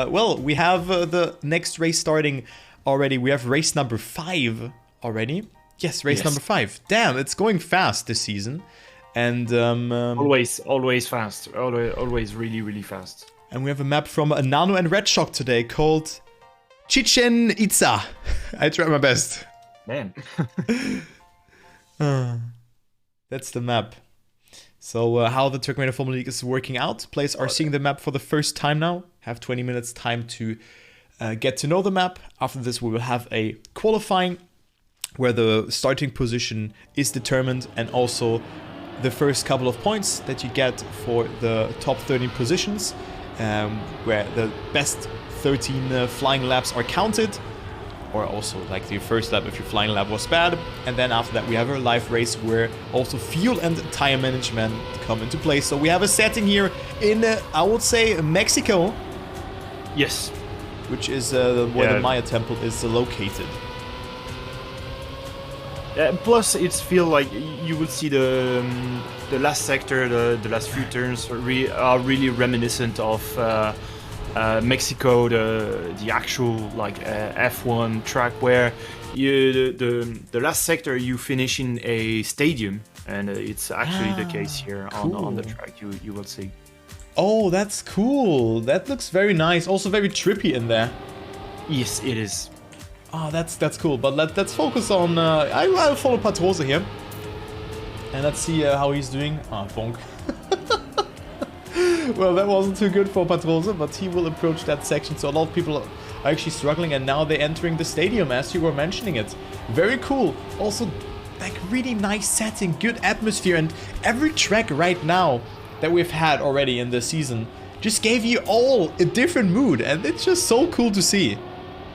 well, we have the next race starting already. We have race number 5 already. Yes, race number 5. Damn, it's going fast this season. And always fast. Always really, really fast. And we have a map from Nano and Red Shock today called CHICHÉN ITZÁ. I tried my best. Man. That's the map. So how the Trackmania Formula League is working out. Players are seeing the map for the first time now. Have 20 minutes time to get to know the map. After this, we will have a qualifying where the starting position is determined, and also the first couple of points that you get for the top 13 positions, where the best 13 flying laps are counted, or also like the first lap if your flying lap was bad. And then after that we have a live race where also fuel and tire management come into play. So we have a setting here in, I would say, Mexico. Yes. Which is where the Maya temple is located. Plus, it's feel like you will see the last sector, the last few turns are really reminiscent of Mexico, the actual like F1 track, where the last sector you finish in a stadium, and it's actually the case here on the track. You will see. Oh, that's cool. That looks very nice. Also very trippy in there. Yes, it is. Oh, that's cool. But let's focus on. I'll follow Patrosa here, and let's see how he's doing. Ah, bonk. Well, that wasn't too good for Patrosa, but he will approach that section. So a lot of people are actually struggling, and now they're entering the stadium, as you were mentioning it. Very cool. Also, like, really nice setting, good atmosphere, and every track right now that we've had already in this season just gave you all a different mood, and it's just so cool to see.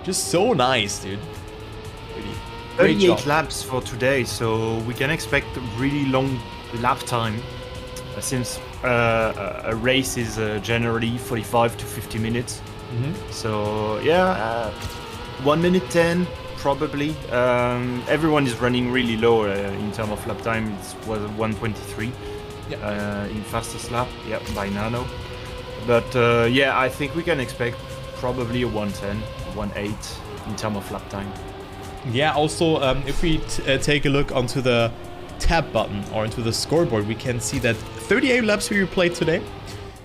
Just so nice, dude. Really great 38 job. laps for today, so we can expect really long lap time, since a race is generally 45 to 50 minutes. So yeah, 1 minute 10 probably. Everyone is running really low in terms of lap time. It was 1:23 in fastest lap, by Nano. But yeah, I think we can expect probably a 1:10, 1:08 in terms of lap time. Yeah, also, if we take a look onto the tab button or into the scoreboard, we can see that 38 laps we played today.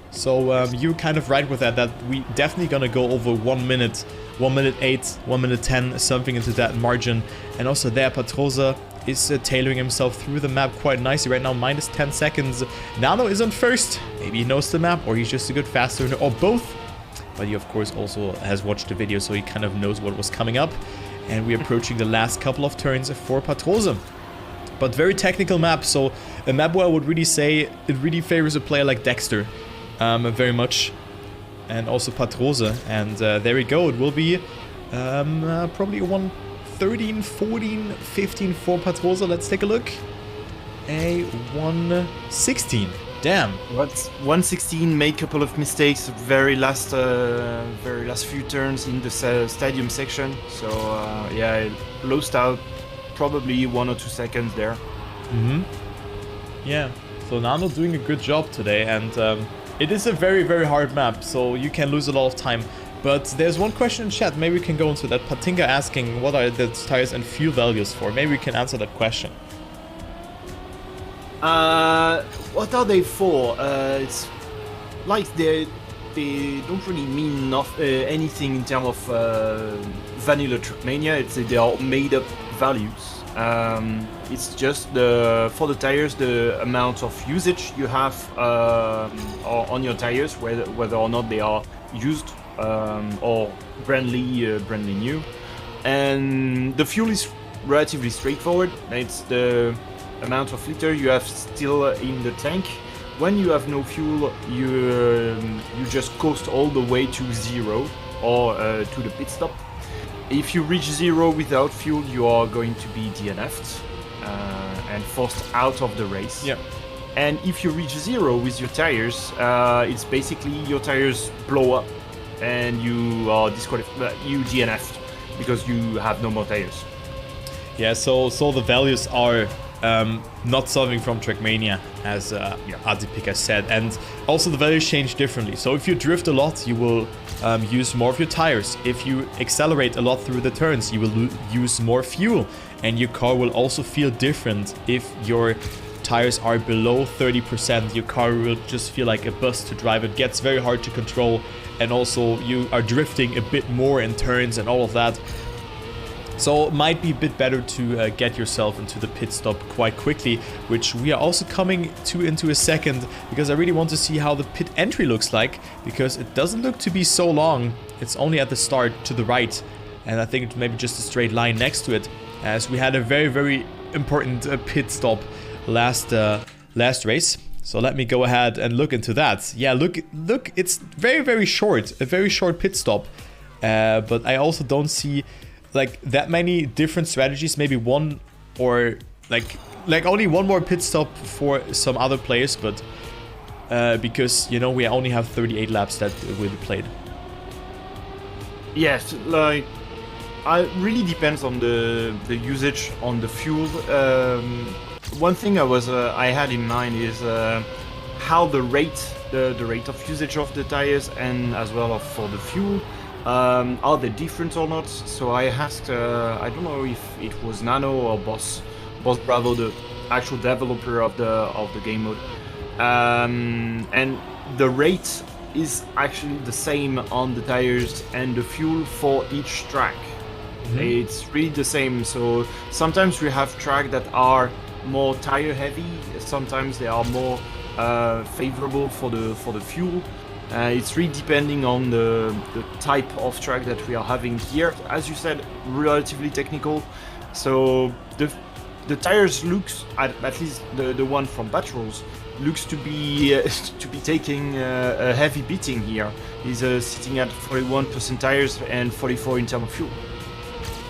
So you're kind of right with that we definitely gonna go over 1 minute, 1:08, 1:10, something into that margin. And also there, Patrosa is tailoring himself through the map quite nicely right now, minus 10 seconds. Nano is on first. Maybe he knows the map, or he's just a good fast learner, or both. But he, of course, also has watched the video, so he kind of knows what was coming up. And we're approaching the last couple of turns for Patrosa. But very technical map, so a map where I would really say it really favors a player like Dexter very much. And also Patrosa. And there we go, it will be probably a 1:13, 14, 15 for Patrosa. Let's take a look. A 1:16. Damn. What's 1:16? Made a couple of mistakes. Very last few turns in the stadium section. So yeah, lost out probably 1 or 2 seconds there. Yeah. So Nano doing a good job today, and it is a very, very hard map, so you can lose a lot of time. But there's one question in chat. Maybe we can go into that. Patinka asking what are the tires and fuel values for. Maybe we can answer that question. What are they for? It's like they don't really mean anything in terms of vanilla Trackmania. They are made up values. It's just for the tires, the amount of usage you have on your tires, whether or not they are used or brandly new. And the fuel is relatively straightforward. It's the amount of liter you have still in the tank. When you have no fuel, you just coast all the way to 0 or to the pit stop. If you reach 0 without fuel, you are going to be DNF'd and forced out of the race. Yeah. And if you reach 0 with your tires, it's basically your tires blow up and you are disqualified. You DNF'd because you have no more tires. Yeah, so the values are not solving from Trackmania, as Atypick has said. And also the values change differently. So if you drift a lot, you will use more of your tires. If you accelerate a lot through the turns, you will use more fuel. And your car will also feel different. If your tires are below 30%, your car will just feel like a bus to drive. It gets very hard to control, and also you are drifting a bit more in turns and all of that. So it might be a bit better to get yourself into the pit stop quite quickly, which we are also coming to into a second, because I really want to see how the pit entry looks like, because it doesn't look to be so long. It's only at the start to the right, and I think it's maybe just a straight line next to it, as we had a very, very important pit stop last race. So let me go ahead and look into that. Yeah, look, it's very, very short, a very short pit stop. But I also don't see like that many different strategies. Maybe one, or like only one more pit stop for some other players, but because, you know, we only have 38 laps that will be played. Yes, like it really depends on the usage on the fuel. One thing I had in mind is how the rate of usage of the tires, and as well for the fuel, are they different or not? So I asked, I don't know if it was Nano or Boss Bravo, the actual developer of the game mode, and the rate is actually the same on the tires and the fuel for each track. It's really the same. So sometimes we have tracks that are more tire heavy, sometimes they are more favorable for the fuel. It's really depending on the type of track that we are having here. As you said, relatively technical. So the tires looks, at least the one from Patrols, looks to be taking a heavy beating here. He's sitting at 41% tires and 44 in terms of fuel.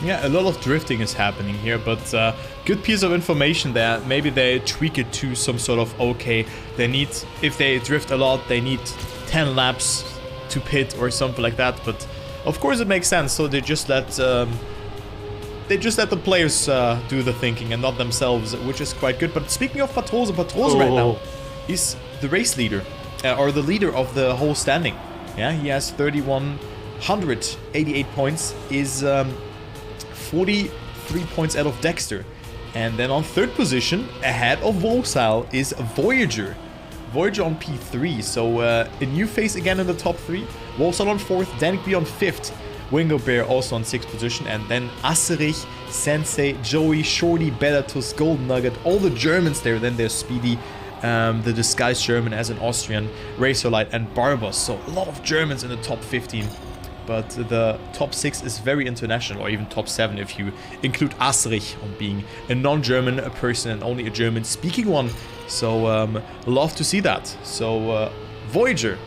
Yeah, a lot of drifting is happening here, but good piece of information there. Maybe they tweak it to some sort of, okay, they need, if they drift a lot, they need 10 laps to pit or something like that. But of course it makes sense. So they just let the players do the thinking and not themselves, which is quite good. But speaking of Patrols right now, he's the race leader, or the leader of the whole standing. Yeah, he has 3,188 points, is 43 points out of Dexter. And then on third position, ahead of Volsal, is Voyager. Voyager on P3, so a new face again in the top 3. Volsal on 4th, Danikby on 5th. Wingo Bear also on 6th position. And then Aserich, Sensei, Joey, Shorty, Bellatus, Golden Nugget, all the Germans there. Then there's Speedy, the disguised German as an Austrian, Razorlight, and Barbos. So a lot of Germans in the top 15. But the top 6 is very international, or even top 7 if you include Aserich on being a non-German person and only a German-speaking one. So love to see that. So Voyager,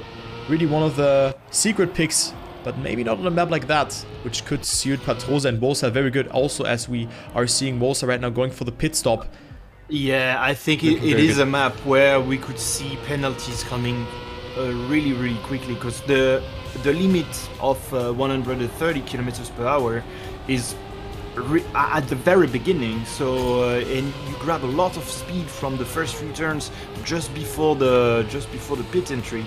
really one of the secret picks, but maybe not on a map like that, which could suit Patrosa and Volsa very good. Also, as we are seeing Volsa right now going for the pit stop. Yeah, I think it is a map where we could see penalties coming really, really quickly, because the limit of 130 kilometers per hour is at the very beginning. So and you grab a lot of speed from the first few turns just before the pit entry.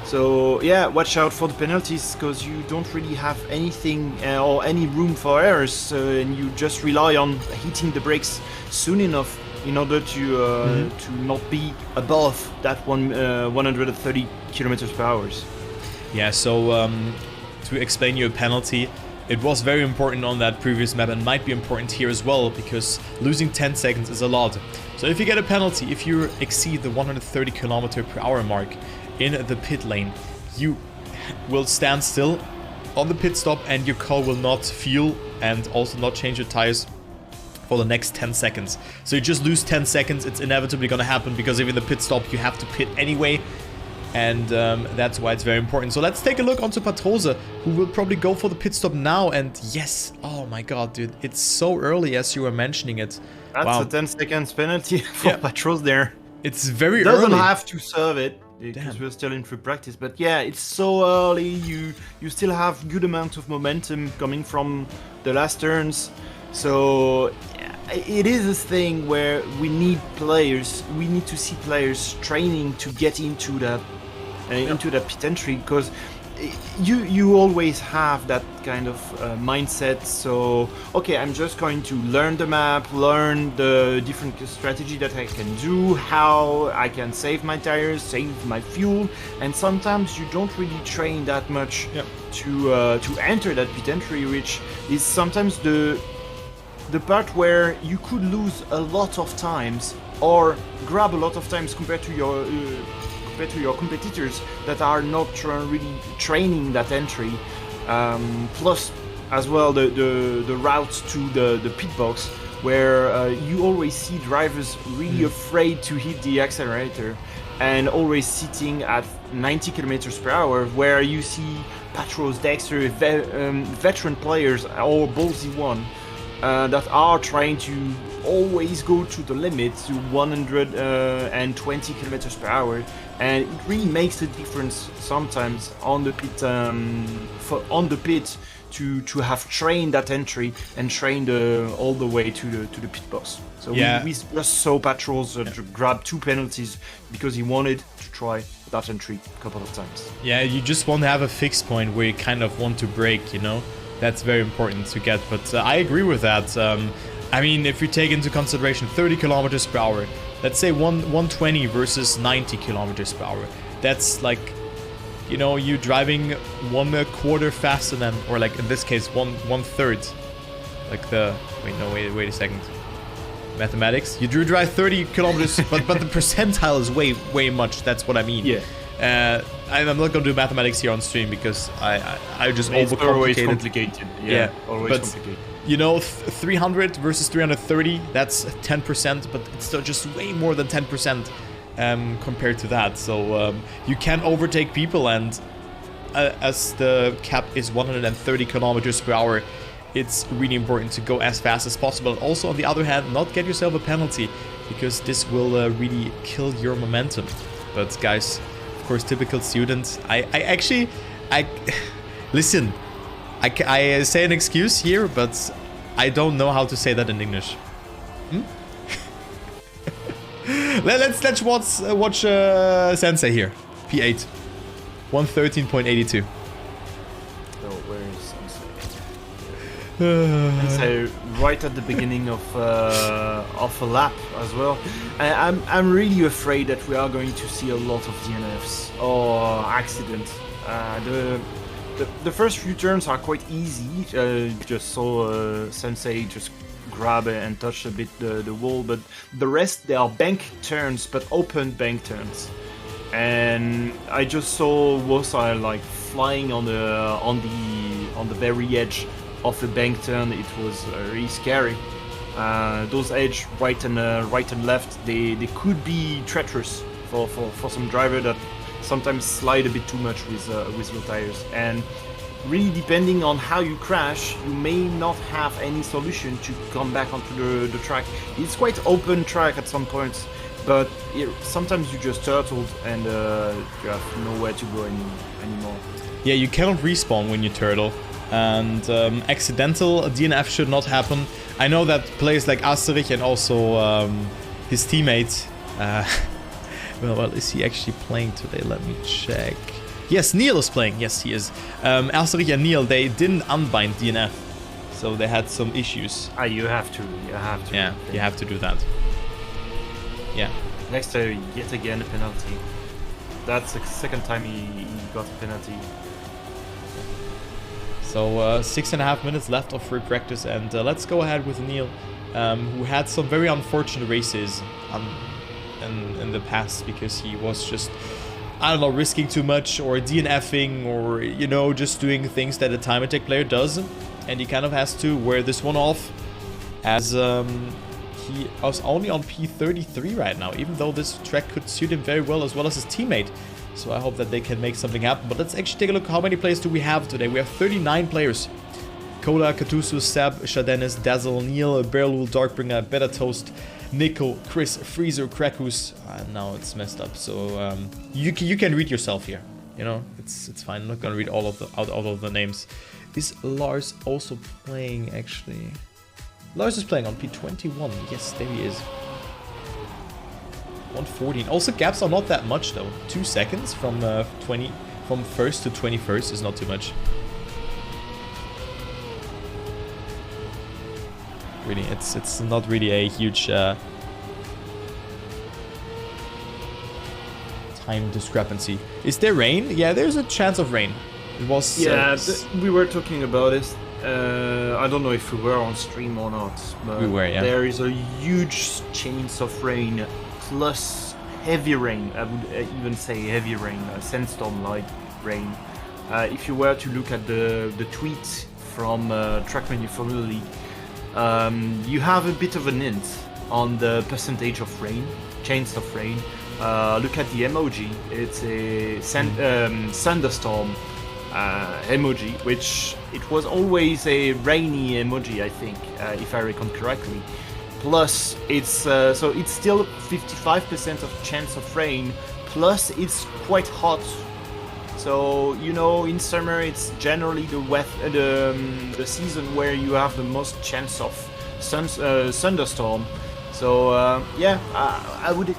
So yeah, watch out for the penalties, because you don't really have anything or any room for errors, and you just rely on hitting the brakes soon enough in order to not be above that 130 kilometers per hour. Yeah, so to explain you a penalty, it was very important on that previous map and might be important here as well, because losing 10 seconds is a lot. So if you get a penalty, if you exceed the 130 kilometer per hour mark in the pit lane, you will stand still on the pit stop and your car will not fuel and also not change your tires for the next 10 seconds. So you just lose 10 seconds. It's inevitably going to happen, because if in the pit stop you have to pit anyway. And that's why it's very important. So let's take a look onto Patrosa, who will probably go for the pit stop now. And yes, oh my god, dude, it's so early as you were mentioning it. That's a 10 seconds penalty for Patros there. It's very early. Doesn't have to serve it, because we're still in free practice. But yeah, it's so early. You still have good amount of momentum coming from the last turns. So yeah, it is a thing where we need to see players training to get into that pit entry, because you always have that kind of mindset. So okay, I'm just going to learn the map, learn the different strategy that I can do, how I can save my tires, save my fuel, and sometimes you don't really train that much to enter that pit entry, which is sometimes the part where you could lose a lot of times or grab a lot of times compared to your competitors that are not really training that entry. Plus, as well, the route to the pit box, where you always see drivers really afraid to hit the accelerator and always sitting at 90 kilometers per hour, where you see Patros, Dexter, veteran players or Ballsy One that are trying to always go to the limit to 120 kilometers per hour, and it really makes a difference sometimes on the pit to have trained that entry and trained all the way to the pit box. So we just saw Patrols grab 2 penalties because he wanted to try that entry a couple of times. Yeah, you just want to have a fixed point where you kind of want to break, you know? That's very important to get, but I agree with that. I mean, if you take into consideration 30 kilometers per hour, let's say 120 versus 90 kilometers per hour, that's like, you know, you driving 1/4 faster than, or like in this case, 1/3. Like wait a second. Mathematics. You do drive 30 kilometers, but the percentile is way much. That's what I mean. Yeah. I'm not gonna do mathematics here on stream because I just it's overcomplicated. Always complicated. Yeah, always but, complicated. You know, 300 versus 330, that's 10%, but it's still just way more than 10% compared to that. So you can overtake people, and as the cap is 130 kilometers per hour, it's really important to go as fast as possible. Also, on the other hand, not get yourself a penalty, because this will really kill your momentum. But guys, of course, typical students. I listen. I say an excuse here, but I don't know how to say that in English. Let's watch Sensei here. P8, 113.82. So where is Sensei? So right at the beginning of a lap as well. I'm really afraid that we are going to see a lot of DNFs or accidents. The first few turns are quite easy. Just saw Sensei just grab and touch a bit the wall, but the rest, they are bank turns, but open bank turns. And I just saw Wosa like flying on the very edge of the bank turn. It was really scary. Those edge right and left, they could be treacherous for some driver that sometimes slide a bit too much with low tires, and really depending on how you crash, you may not have any solution to come back onto the track. It's quite open track at some points, but sometimes you just turtled and you have nowhere to go anymore. Yeah, you cannot respawn when you turtle, and accidental DNF should not happen. I know that players like Atypick and also his teammate. Well, is he actually playing today? Let me check. Yes, Neil is playing. Yes, he is. Atypick and Neil, they didn't unbind DNF, so they had some issues. You have to. Yeah, you have to do that. Yeah. Next time, yet again a penalty. That's the second time he got a penalty. So 6.5 minutes left of free practice, and let's go ahead with Neil, who had some very unfortunate races in the past because he was just, I don't know, risking too much or DNFing or, you know, just doing things that a Timeattack player does, and he kind of has to wear this one off, as he was only on P33 right now, even though this track could suit him very well as his teammate. So I hope that they can make something happen. But let's actually take a look. How many players do we have today? We have 39 players. Kola, Katusu, Seb, Shadenis, Dazzle, Neil, Berlul, Darkbringer, Better Toast, Nico, Chris, Freezer, Krakus. Now it's messed up. So you can read yourself here. You know, it's fine. I'm not gonna read all of the names. Is Lars also playing actually? Lars is playing on P21. Yes, there he is. 114. Also, gaps are not that much though. 2 seconds from from first to 21st is not too much. Really, it's not really a huge time discrepancy. Is there rain? Yeah, there's a chance of rain. It was. Yeah, we were talking about it. I don't know if we were on stream or not, but we were, yeah. There is a huge chance of rain plus heavy rain. I would even say heavy rain, sandstorm-like rain. If you were to look at the tweet from Trackmania Formula League, you have a bit of an hint on the percentage of rain, chance of rain. Look at the emoji. It's a thunderstorm emoji, which it was always a rainy emoji, I think, if I reckon correctly. Plus, it's so it's still 55% of chance of rain. Plus, it's quite hot. So you know, in summer it's generally the season where you have the most chance of thunderstorm. So yeah, I would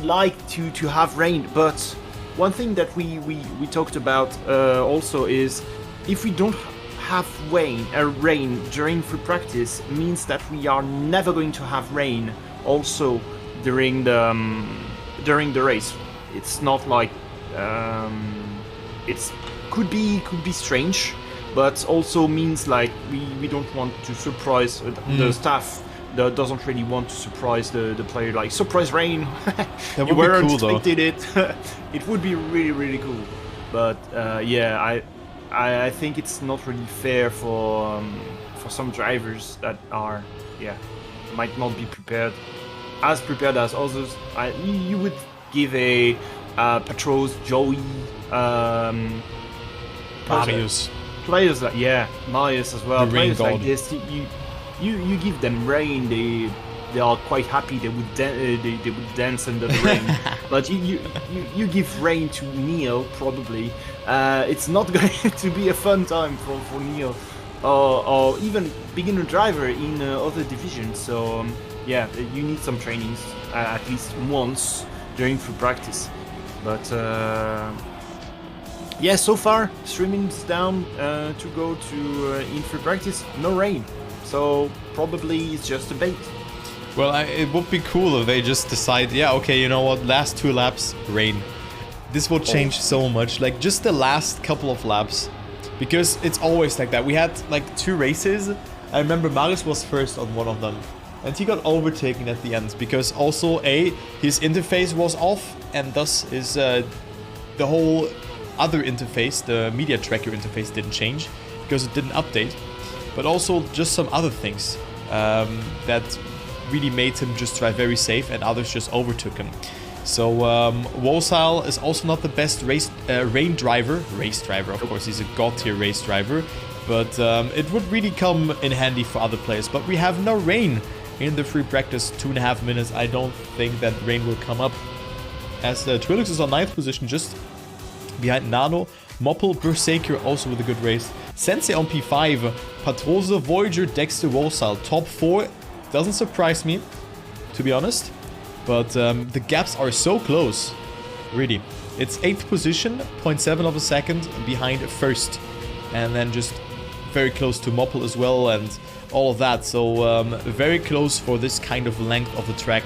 like to have rain, but one thing that we talked about also is if we don't have rain during free practice, means that we are never going to have rain also during the race. It's not like it could be strange, but also means like we don't want to surprise the staff. That doesn't really want to surprise the player, like surprise rain. That you would be weren't cool, though. expected it. It would be really cool, but yeah, I think it's not really fair for some drivers that are might not be prepared as others. You would give a Patros, Joey, Marius. Players like Marius as well. The rain Players like god. this, you give them rain, they are quite happy. They would they would dance under the rain. But you give rain to Neil, probably it's not going to be a fun time for Neil or even beginner driver in other divisions. So yeah, you need some trainings at least once during free practice. But yeah, so far streaming's down to go to in free practice, no rain. So probably it's just a bait. Well, it would be cool if they just decide, yeah, okay, you know what, last 2 laps, rain. This will change so much, like just the last couple of laps. Because it's always like that. We had like 2 races. I remember Marius was first on one of them. And he got overtaken at the end. Because also, his interface was off. And thus is the whole other interface, the media tracker interface, didn't change. Because it didn't update. But also just some other things that really made him just drive very safe, and others just overtook him. So Wosal is also not the best race driver. Of course, he's a god tier race driver, but it would really come in handy for other players. But we have no rain in the free practice, 2.5 minutes. I don't think that rain will come up, as Twilix is on 9th position, just behind Nano. Moppel, Berserker also with a good race. Sensei on P5, Patrose, Voyager, Dexter, Wosal. Top 4 doesn't surprise me, to be honest. But the gaps are so close, really. It's 8th position, 0.7 of a second behind first. And then just very close to Moppel as well and all of that. So very close for this kind of length of the track.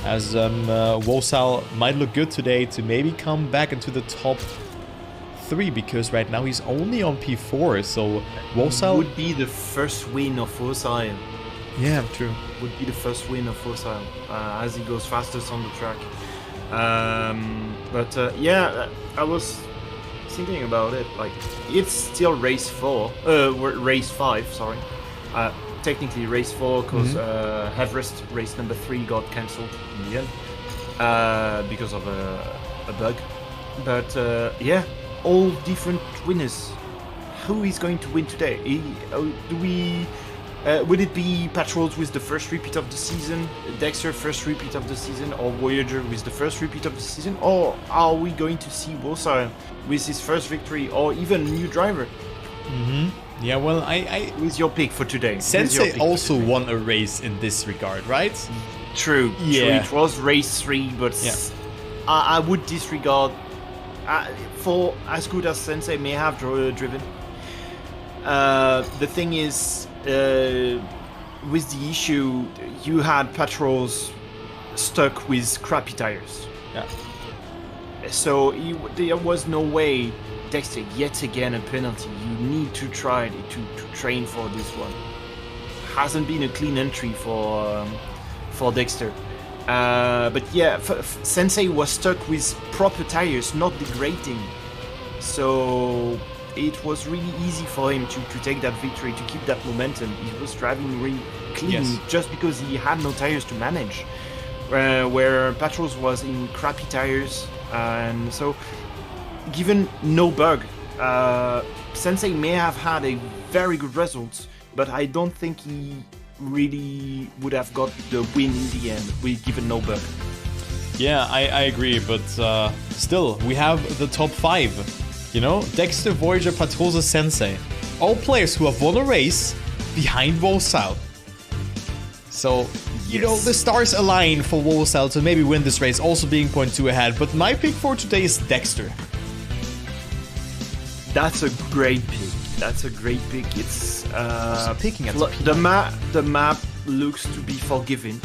As Wosal might look good today to maybe come back into the top 3, because right now he's only on P4, so Wosal would be the first win of Wosal. Yeah, true. Would be the first win of Wosal as he goes fastest on the track. Yeah, I was thinking about it. Like, it's still race 5. Sorry, technically race 4 because Everest race number 3 got cancelled in the end because of a bug. But yeah. All different winners. Who is going to win today? Would it be Patrols with the first repeat of the season, Dexter first repeat of the season, or Voyager with the first repeat of the season? Or are we going to see Wosal with his first victory, or even new driver? Yeah, well, Who's your pick for today? Sensei also won a race in this regard, right? True. Yeah. True. It was race 3, but I would disregard for as good as Sensei may have driven. The thing is, with the issue, you had patrols stuck with crappy tires. Yeah. So there was no way. Dexter, yet again a penalty. You need to try to train for this one. Hasn't been a clean entry for Dexter. But yeah, Sensei was stuck with proper tires, not degrading. So it was really easy for him to take that victory, to keep that momentum. He was driving really clean just because he had no tires to manage. Where Patrols was in crappy tires, and so given no bug, Sensei may have had a very good result, but I don't think he really would have got the win in the end with given no bug. Yeah, I agree, but still, we have the top 5. You know, Dexter, Voyager, Patrosa, Sensei. All players who have won a race behind Wolsal. So, you know, the stars align for Wolsal to maybe win this race, also being 0.2 ahead. But my pick for today is Dexter. That's a great pick. That's a great pick. It's picking at the map looks to be forgiving.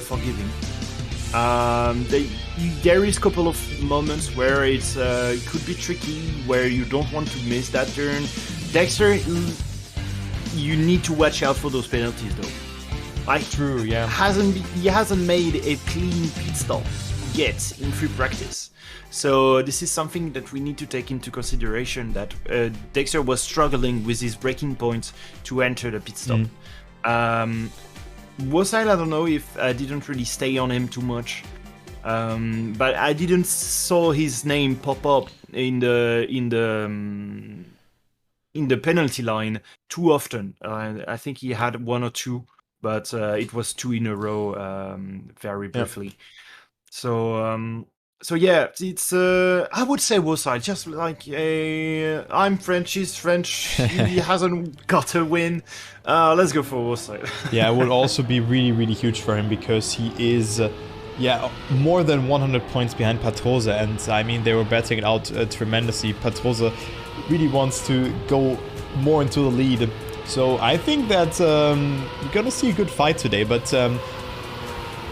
Forgiving. There is a couple of moments where it could be tricky, where you don't want to miss that turn. Dexter, you need to watch out for those penalties, though. Like, true, yeah. He hasn't made a clean pit stop yet in free practice. So this is something that we need to take into consideration, that Dexter was struggling with his braking points to enter the pit stop. Wosile, I don't know if I didn't really stay on him too much, but I didn't saw his name pop up in the penalty line too often. I think he had 1 or 2, but it was 2 in a row, very briefly. Yep. So yeah, it's I would say Wosile, just like I'm French, he's French, he hasn't got a win. Let's go for Wosile. Yeah, it would also be really, really huge for him, because he is more than 100 points behind Patrosa, and I mean, they were betting it out tremendously. Patrosa really wants to go more into the lead. So I think that we're gonna see a good fight today, but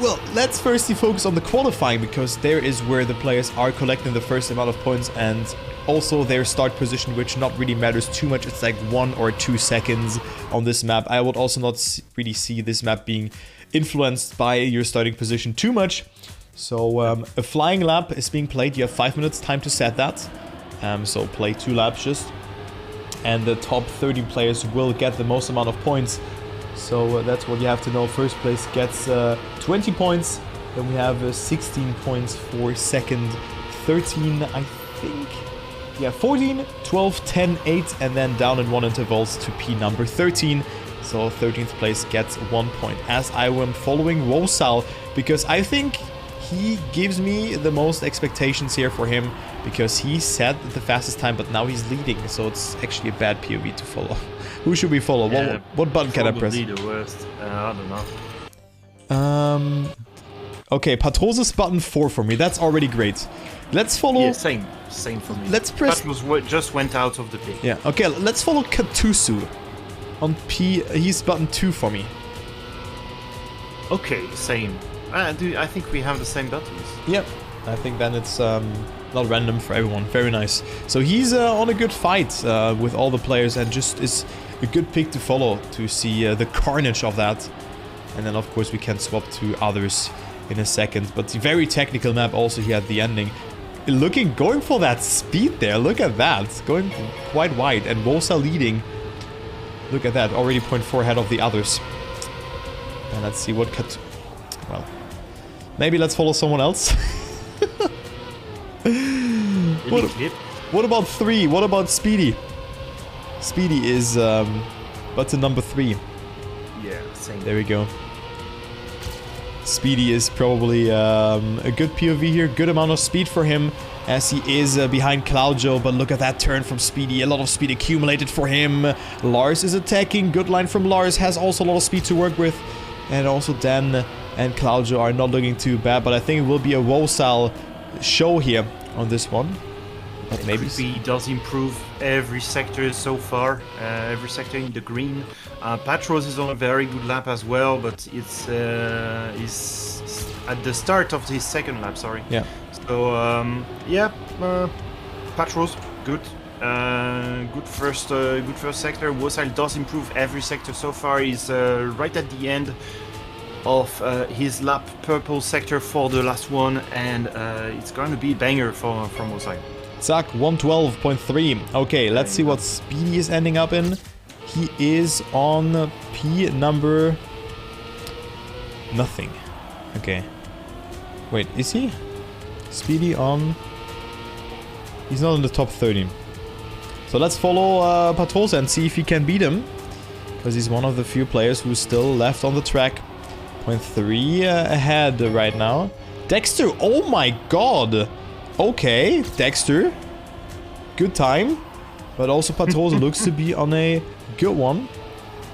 well, let's firstly focus on the qualifying, because there is where the players are collecting the first amount of points, and also their start position, which not really matters too much. It's like 1 or 2 seconds on this map. I would also not really see this map being influenced by your starting position too much. So a flying lap is being played. You have 5 minutes time to set that. So play 2 laps just. And the top 13 players will get the most amount of points. So that's what you have to know. First place gets 20 points. Then we have 16 points for second, 13 I think. Yeah, 14, 12, 10, 8, and then down in 1 intervals to P number 13. So 13th place gets 1 point. As I am following Wosal, because I think he gives me the most expectations here for him, because he set the fastest time, but now he's leading. So it's actually a bad POV to follow. Who should we follow? Yeah, what button can I press? Probably the worst. I don't know. Okay, Patrosa's button 4 for me. That's already great. Let's follow... Yeah, same for me. Let's press... Patros just went out of the pick. Yeah, okay, let's follow Katusu. On P, he's button 2 for me. Okay, same. I think we have the same buttons. Yep, I think then it's not random for everyone. Very nice. So he's on a good fight with all the players, and just is a good pick to follow to see the carnage of that. And then of course we can swap to others in a second. But the very technical map also here at the ending. Going for that speed there. Look at that. Going quite wide, and Wosal leading. Look at that. Already 0.4 ahead of the others. And let's see what well, maybe let's follow someone else. What about 3? What about Speedy? Speedy is button number 3. Yeah, same. There we go. Speedy is probably a good POV here. Good amount of speed for him. as he is behind Claudio. But look at that turn from Speedy. A lot of speed accumulated for him. Lars is attacking. Good line from Lars. Has also a lot of speed to work with. And also Dan and Claudio are not looking too bad. But I think it will be a Wosal show here on this one. But maybe he does improve every sector so far, every sector in the green. Patros is on a very good lap as well, but it's at the start of his second lap, sorry. Yeah. So, Patros, good. Good first sector. Wosal does improve every sector so far. He's right at the end of his lap, purple sector for the last one, and it's going to be a banger from Wosal. Zack, 112.3. Okay, let's see what Speedy is ending up in. He is on P number... nothing. Okay. Wait, is he? Speedy on... he's not in the top 30. So let's follow Patrosa and see if he can beat him. Because he's one of the few players who's still left on the track. 0.3 ahead right now. Dexter, oh my god! Okay, Dexter. Good time. But also Patrosa looks to be on a good one.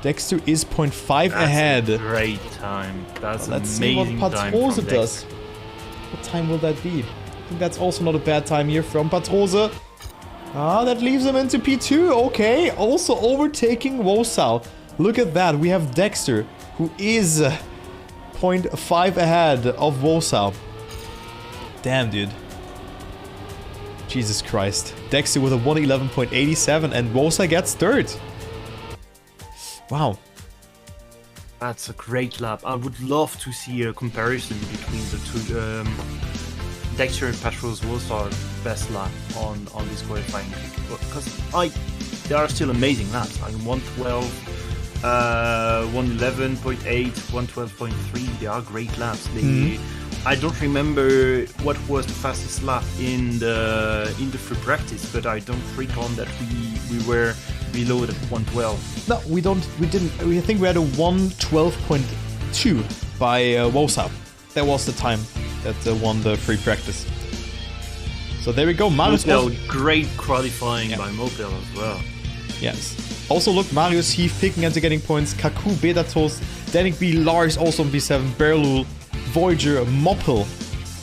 Dexter is 0.5 ahead. A great time. That's Let's amazing. See what Patrosa does. What time will that be? I think that's also not a bad time here from Patrosa. Ah, that leaves him into P2. Okay, also overtaking Wosal. Look at that. We have Dexter, who is 0.5 ahead of Wosal. Damn, dude. Jesus Christ. Dexter with a 111.87 and Wosal gets third. Wow. That's a great lap. I would love to see a comparison between the two. Dexter and Patros Wosal best lap on this qualifying kick. Because they are still amazing laps. Like 112, 111.8, 112.3. They are great laps. I don't remember what was the fastest lap in the free practice, but I don't recall that we were below the 112. No, we didn't. I think we had a 112.2 by Wosal. That was the time that won the free practice. So there we go. Marius. Great qualifying by Mopel as well. Yes. Also look, Marius Heath picking into getting points. Kaku, Betatos, Danik B, Lars also on B7, Berlul, Voyager, Moppel.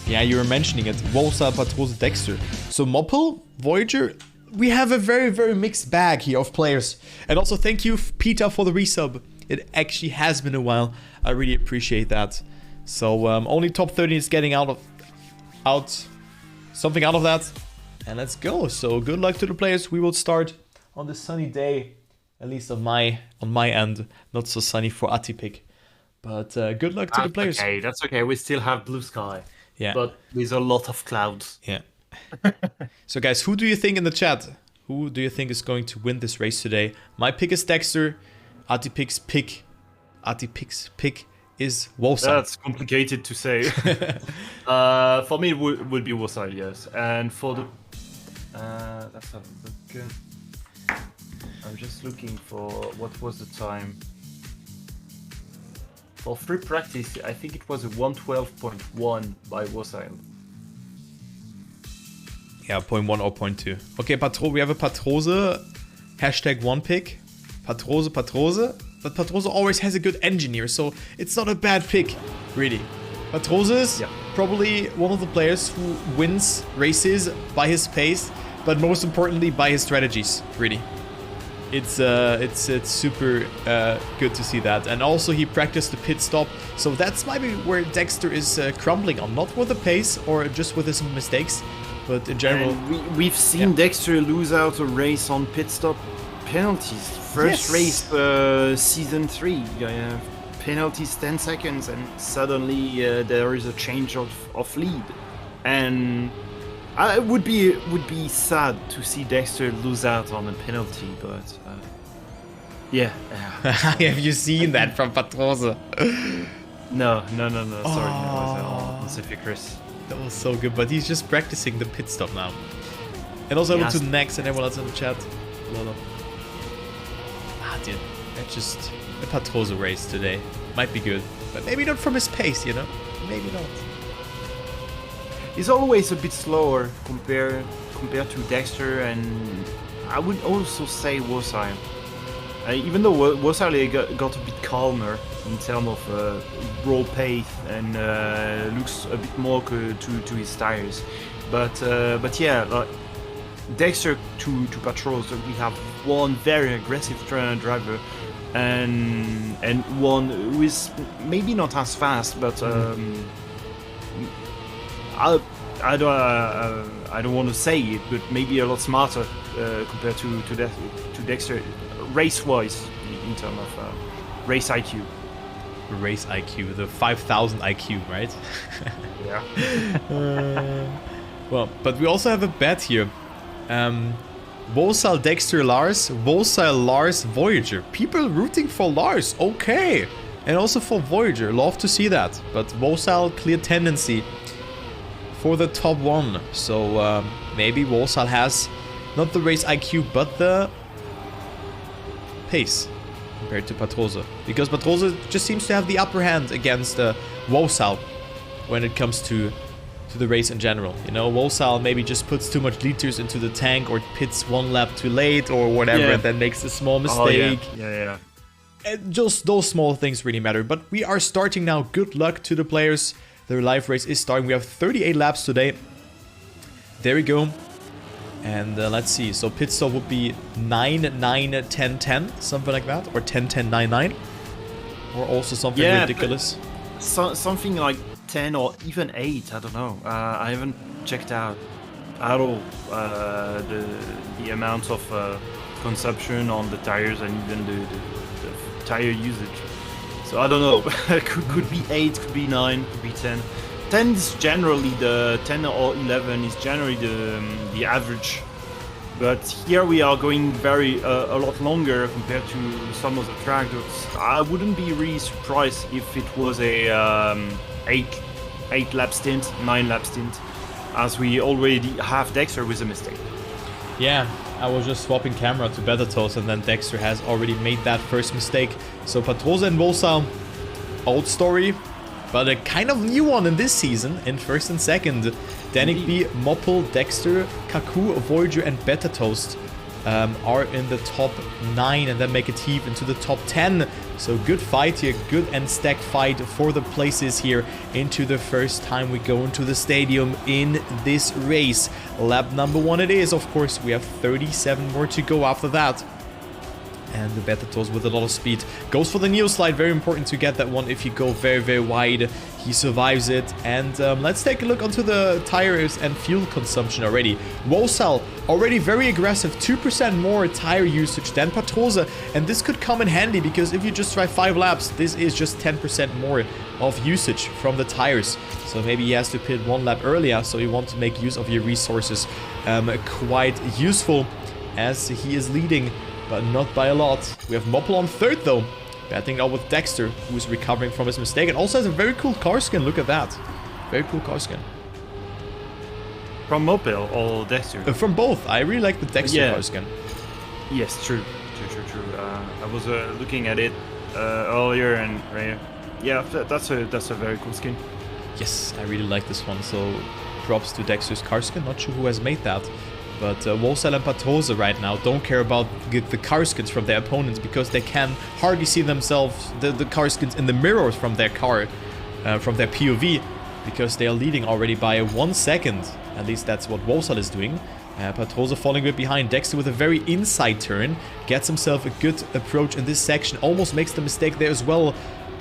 Yeah, you were mentioning it. Wosal, Patrosa, Dexter. So Moppel, Voyager, we have a very, very mixed bag here of players. And also thank you, Peter, for the resub. It actually has been a while. I really appreciate that. So only top 30 is getting something out of that. And let's go. So good luck to the players. We will start on this sunny day, at least on my end. Not so sunny for Atypick. But good luck to the players. Okay, that's okay. We still have blue sky. Yeah. But with a lot of clouds. Yeah. So guys, who do you think in the chat? Who do you think is going to win this race today? My pick is Dexter. Atypick's pick is Wosal. That's complicated to say. For me, it would be Wosal, yes. And for the... let's have a look. I'm just looking for what was the time. For free practice, I think it was a 112.1 by Wosal. Yeah, 0.1 or 0.2. Okay, we have a Patrosa #1 pick. Patrosa. But Patrosa always has a good engineer, so it's not a bad pick, really. Patrosa is probably one of the players who wins races by his pace, but most importantly by his strategies, really. It's super good to see that. And also he practiced the pit stop, so that's maybe where Dexter is crumbling on. Not with the pace or just with his mistakes, but in general. And we've seen Dexter lose out a race on pit stop penalties. First race season 3, penalties 10 seconds, and suddenly there is a change of lead. And it would be sad to see Dexter lose out on a penalty, but yeah. Have you seen that from Patrosa? No. Sorry, that was on Pacific Chris. That was so good, but he's just practicing the pit stop now. And also I look to Nex and everyone else in the chat. Dude, that's just a Patrosa race today. Might be good, but maybe not from his pace, you know? Maybe not. He's always a bit slower compared to Dexter, and I would also say Wosile. Even though Wosile got a bit calmer in terms of raw pace and looks a bit more to his tires, but yeah, like Dexter to Patrols, we have one very aggressive driver and one who is maybe not as fast, but I don't want to say it, but maybe a lot smarter compared to Dexter, race-wise, in terms of race IQ. Race IQ, the 5,000 IQ, right? Yeah. Well, but we also have a bet here. Wosile, Dexter, Lars, Wosile, Lars, Voyager. People rooting for Lars, okay. And also for Voyager, love to see that. But Wosile, clear tendency for the top one. So maybe Wosile has not the race IQ, but the pace compared to Patrose. Because Patrose just seems to have the upper hand against Wosile when it comes to the race in general. You know, Wosile maybe just puts too much liters into the tank or pits one lap too late or whatever, and then makes a small mistake. Oh, yeah. And just those small things really matter. But we are starting now. Good luck to the players. The live race is starting. We have 38 laps today. There we go. And let's see. So pit stop would be 9, 9, 10, 10, something like that, or 10, 10, 9, 9, or also something ridiculous. Something like 10 or even 8. I don't know. I haven't checked out at all the amount of consumption on the tires and even the tire usage. So I don't know. could be 8, could be 9, could be 10. 10 is generally the 10 or 11 is generally the average. But here we are going a lot longer compared to some of the tracks. I wouldn't be really surprised if it was a 8 lap stint, 9 lap stint, as we already have Dexter with a mistake. Yeah, I was just swapping camera to Betatos, and then Dexter has already made that first mistake. So Patrose and Wosile, old story, but a kind of new one in this season, in first and second. Danik B, Moppel, Dexter, Kaku, Voyager, and Betatos are in the top 9 and then make it heave into the top 10. So good fight here, good and stacked fight for the places here into the first time we go into the stadium in this race. Lap number 1 it is, of course. We have 37 more to go after that. And the Betatos with a lot of speed goes for the Neo Slide. Very important to get that one if you go very, very wide. He survives it. And let's take a look onto the tires and fuel consumption already. Wosile already very aggressive. 2% more tire usage than Patrose. And this could come in handy because if you just drive 5 laps, this is just 10% more of usage from the tires. So maybe he has to pit 1 lap earlier. So you want to make use of your resources. Quite useful as he is leading, but not by a lot. We have Moppel on 3rd though, batting out with Dexter, who is recovering from his mistake and also has a very cool car skin. Look at that. Very cool car skin. From Moppel or Dexter? From both. I really like the Dexter car skin. Yes, true. I was looking at it earlier and yeah, that's a very cool skin. Yes, I really like this one. So props to Dexter's car skin. Not sure who has made that. But Wosile and Patrose right now don't care about the car skins from their opponents because they can hardly see themselves, the car skins in the mirrors from their car, from their POV, because they are leading already by 1 second. At least that's what Wosile is doing. Patrose falling a bit behind. Dexter with a very inside turn gets himself a good approach in this section. Almost makes the mistake there as well.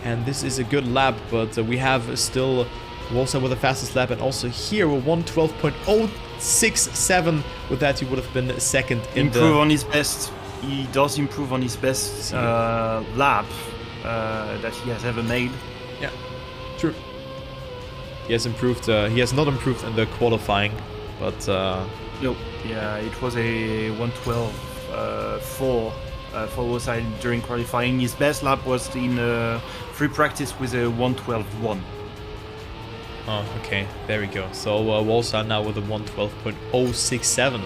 And this is a good lap, but we have still Wosile with the fastest lap, and also here we're 1:12.067. With that, he would have been second in on his best. He does improve on his best lap that he has ever made. Yeah, true. He has improved. He has not improved in the qualifying, but no. Yeah, it was a 1:12.4 for Wosile during qualifying. His best lap was in free practice with a 1:12.1. Oh, okay, there we go. So Wosile now with a 1:12.067.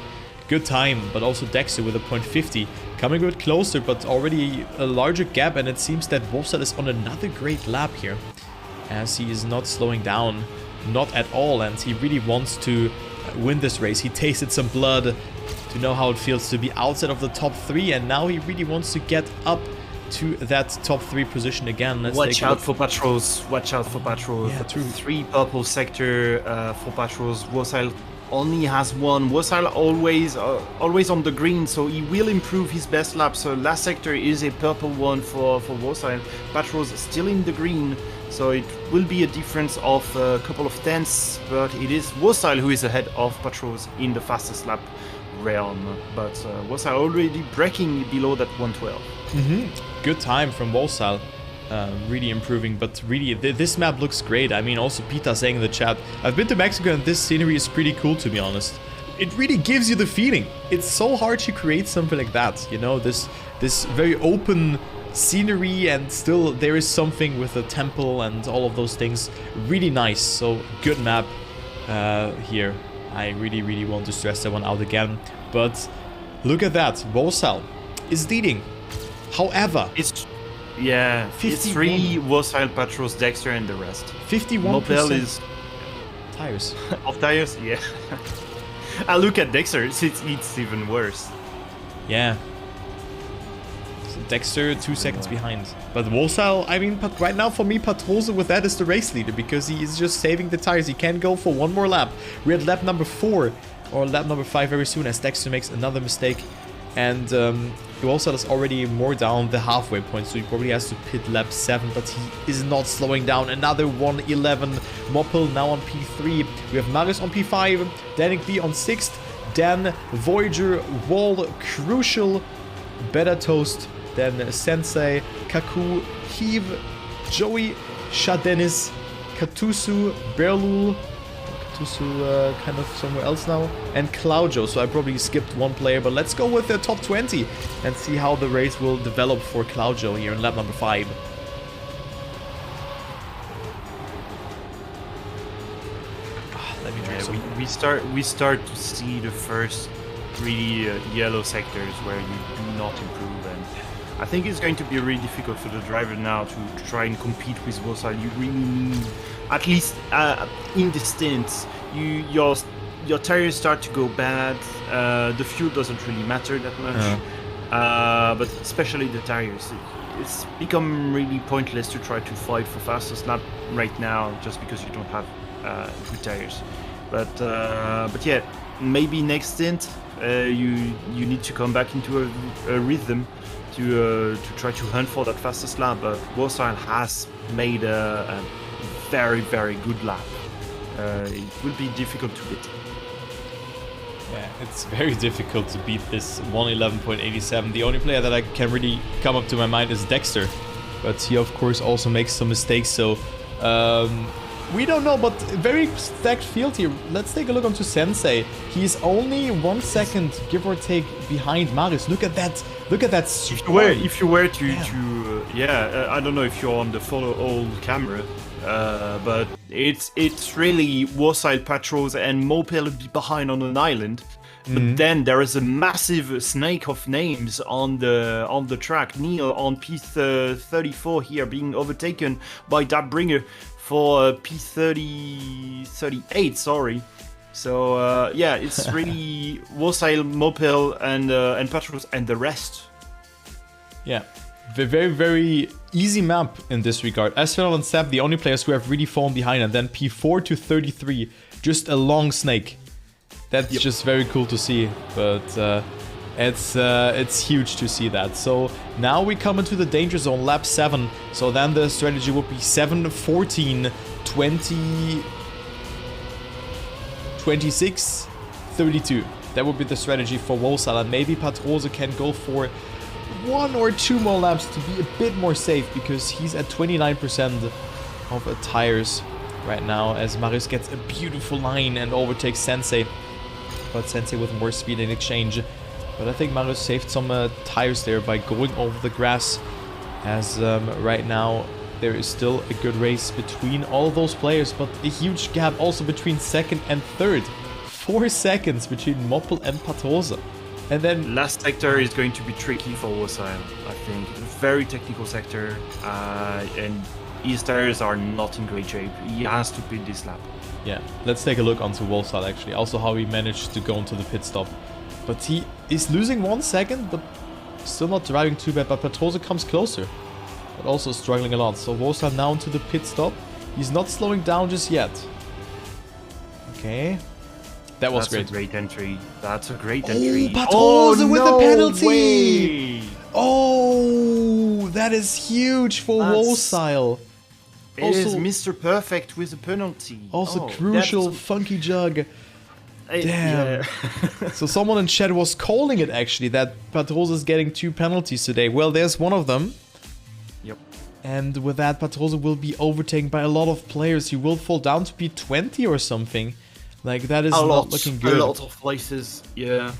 Good time, but also Dexter with a 0.50. Coming a bit closer, but already a larger gap, and it seems that Wosile is on another great lap here, as he is not slowing down. not at all, and he really wants to win this race. He tasted some blood to know how it feels to be outside of the top 3, and now he really wants to get up to that top 3 position again. Watch out for patrols. Watch out for patrols. Yeah, true. 3 purple sector for patrols. Wosile only has 1. Wosile always on the green, so he will improve his best lap. So last sector is a purple one for Wosile. Patrols still in the green, so it will be a difference of a couple of tenths, but it is Wosile who is ahead of patrols in the fastest lap realm. But Wosile already breaking below that 112. Good time from Wosile. Really improving, but really this map looks great. I mean, also Peter saying in the chat, I've been to Mexico and this scenery is pretty cool, to be honest. It really gives you the feeling. It's so hard to create something like that, you know, this very open scenery, and still there is something with the temple and all of those things. Really nice. So good map here. I really want to stress that one out again. But look at that, Wosile is leading. However, it's 3 Wosile patrols, Dexter, and the rest. 51% Mopel is tires. Of tires, yeah. I look at Dexter, it's even worse. Yeah. So Dexter 2 seconds behind. But Wosile, I mean, right now for me, Patrosa with that is the race leader, because he is just saving the tires. He can go for one more lap. We're at lap number 4 or lap number 5 very soon, as Dexter makes another mistake. And Wosile is already more down the halfway point, so he probably has to pit lap 7, but he is not slowing down. Another 111. Moppel now on P3. We have Marius on P5, Danik B on 6th, Dan, Voyager, Wall, Crucial, Better Toast, then Sensei, Kaku, Heave, Joey, Shadenis, Katusu, Berlul, kind of somewhere else now, and Claudio. So I probably skipped one player, but let's go with the top 20 and see how the race will develop for Claudio here in lap number 5. Let me drink some. We start to see the first really yellow sectors where you do not improve, and I think it's going to be really difficult for the driver now to try and compete with Wosile. You really need, at least in the stints, your tires start to go bad. The fuel doesn't really matter that much, but especially the tires. It's become really pointless to try to fight for fastest lap right now, just because you don't have good tires. But yeah, maybe next stint you need to come back into a rhythm to try to hunt for that fastest lap. But Wosile has made a very good lap. It will be difficult to beat. Yeah, it's very difficult to beat this 111.87. The only player that I can really come up to my mind is Dexter, but he of course also makes some mistakes, so we don't know, but very stacked field here. Let's take a look onto Sensei. He's only 1 second, give or take, behind Marius. Look at that swarm. If you were to I don't know if you're on the follow all camera, but it's really Wosile patrols and Mopel behind on an island. But then there is a massive snake of names on the track. Neil on P34 here being overtaken by Dabbringer for P38. Sorry. So yeah, it's really Wosile, Mopel, and patrols and the rest. Yeah. Very easy map in this regard. Esfenol and Seb, the only players who have really fallen behind, and then P4 to 33, just a long snake. That's just very cool to see, but it's huge to see that. So now we come into the danger zone, lap 7. So then the strategy would be 7, 14, 20, 26, 32. That would be the strategy for Wosile, and maybe Patrose can go for 1 or 2 more laps to be a bit more safe, because he's at 29% of tires right now, as Marius gets a beautiful line and overtakes Sensei, but Sensei with more speed in exchange. But I think Marius saved some tires there by going over the grass, as right now there is still a good race between all those players, but a huge gap also between second and third. 4 seconds between Moppel and Patrose. And then last sector is going to be tricky for Wosile, I think. Very technical sector, and his tires are not in great shape. He has to beat this lap. Yeah, let's take a look onto Wolfstyle actually. Also how he managed to go into the pit stop. But he is losing 1 second, but still not driving too bad. But Patrose comes closer, but also struggling a lot. So Wolfstyle now into the pit stop. He's not slowing down just yet. Okay. That was great. That's a great entry. That's a great entry. Patrose with no the penalty! Way. Oh, that is huge for Wolfstyle. It is Mr. Perfect with a penalty. Also crucial, funky jug. Damn. Yeah. So someone in chat was calling it actually, that Patrose is getting 2 penalties today. Well, there's one of them. Yep. And with that, Patrose will be overtaken by a lot of players. He will fall down to P20 or something. Like, that is not looking good. A lot of places, yeah.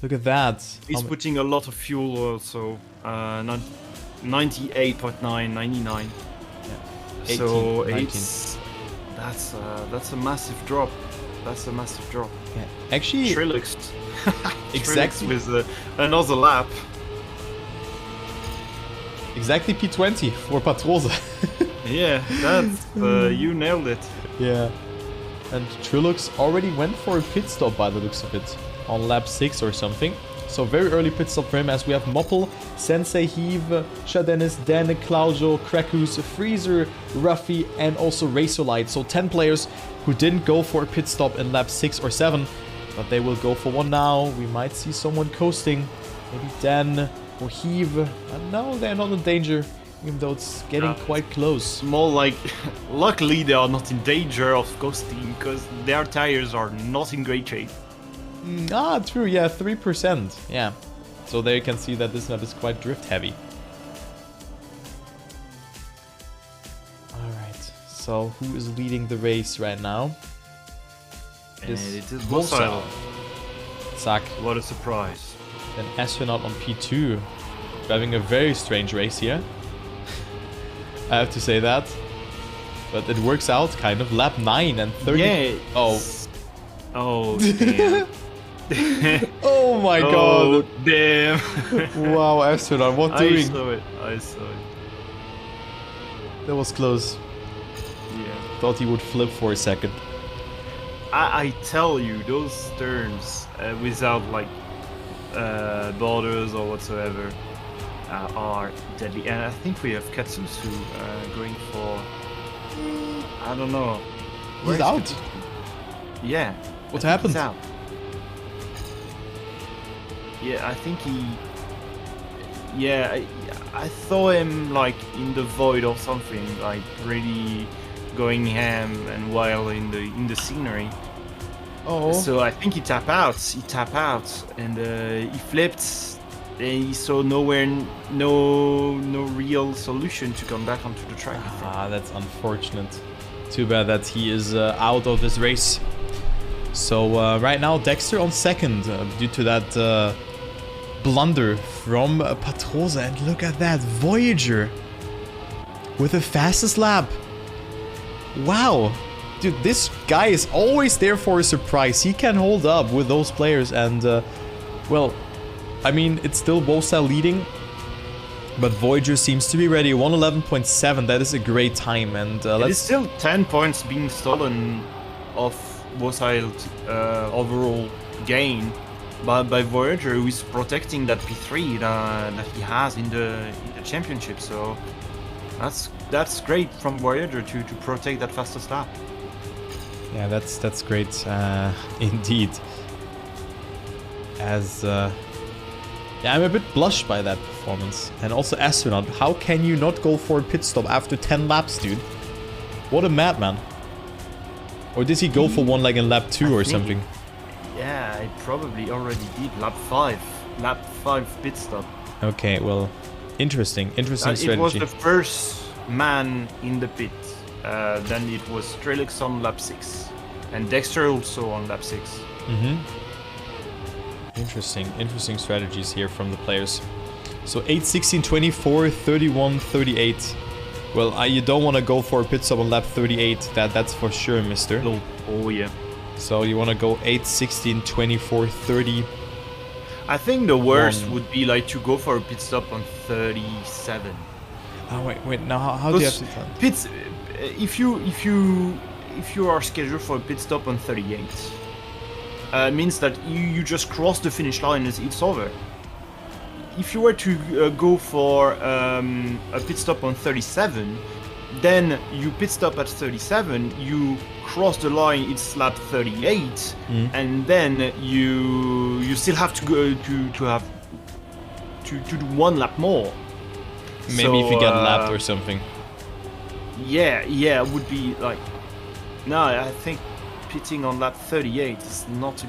Look at that. He's putting a lot of fuel also. 98.9, 99. Yeah. 18, so 19. that's a massive drop. That's a massive drop. Yeah. Actually, Trilux. exactly with another lap. Exactly P20 for Patrose. Yeah, that's you nailed it. Yeah. And Trilux already went for a pit stop by the looks of it, on lap 6 or something. So very early pit stop for him, as we have Moppel, Sensei, Heave, Shadenis, Dan, Claudio, Krakus, Freezer, Ruffy, and also Razorlight. So 10 players who didn't go for a pit stop in lap 6 or 7, but they will go for one now. We might see someone coasting, maybe Dan or Heave. No, they're not in danger, even though it's getting quite close. More like, luckily they are not in danger of coasting, because their tires are not in great shape. True, yeah, 3%. Yeah, so there you can see that this map is quite drift heavy. Alright, so who is leading the race right now? And it is Wolfstyle. Zack. What a surprise. An astronaut on P2, driving a very strange race here. I have to say that. But it works out, kind of. Lap 9 and 30. Yeah. Oh, damn. Oh my god. Damn. Wow, astronaut, what doing? I saw it. That was close. Yeah. Thought he would flip for a second. I tell you, those turns without like borders or whatsoever are deadly. And I think we have Katsusu going for, I don't know. He's out. Yeah. What happened? He's out. Yeah, I think he. Yeah, I saw him like in the void or something, like really going ham and wild in the scenery. Oh. So I think he tapped out. And he flipped. And he saw no real solution to come back onto the track. That's unfortunate. Too bad that he is out of this race. So right now Dexter on second due to that blunder from Patrose. And look at that, Voyager with the fastest lap. Wow. Dude, this guy is always there for a surprise. He can hold up with those players and, well, I mean, it's still Wolfstyle leading, but Voyager seems to be ready. 111.7, that is a great time. And it's still 10 points being stolen off Wolfstyle overall gain by Voyager, who is protecting that P3 that he has in the championship. So that's great from Voyager to protect that fastest lap. Yeah, that's great indeed. As yeah, I'm a bit blushed by that performance. And also Astronaut, how can you not go for a pit stop after 10 laps, dude? What a madman. Or did he go for one like in lap 2 or something? Yeah, I probably already did lap 5. Lap 5 pit stop. Okay, well, interesting strategy. It was the first man in the pit. Then it was Trellix on lap 6. And Dexter also on lap 6. Mm-hmm. Interesting strategies here from the players. So 8, 16, 24, 31, 38. Well, you don't want to go for a pit stop on lap 38. That's for sure, mister. Oh yeah. So you want to go 8, 16, 24, 30. I think the worst would be like to go for a pit stop on 37. Oh wait. Now how do you have to? Pits, if you if you are scheduled for a pit stop on 38, means that you just cross the finish line and it's over. If you were to go for a pit stop on 37, then you pit stop at 37, you cross the line, it's lap 38, and then you still have to go to do one lap more. Maybe So, if you get lapped or something. Yeah, it would be like... No, I think pitting on lap 38 is not...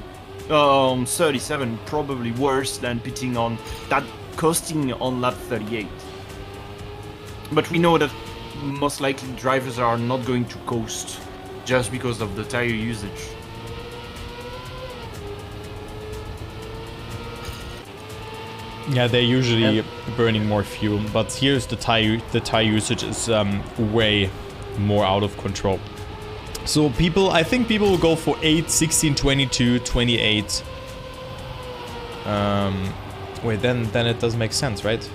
37, probably worse than pitting on that, coasting on lap 38. But we know that most likely drivers are not going to coast just because of the tire usage. Yeah, they're usually burning more fuel, but here's the tire usage is way more out of control. So I think people will go for 8, 16, 22, 28. Wait, then it doesn't make sense, right?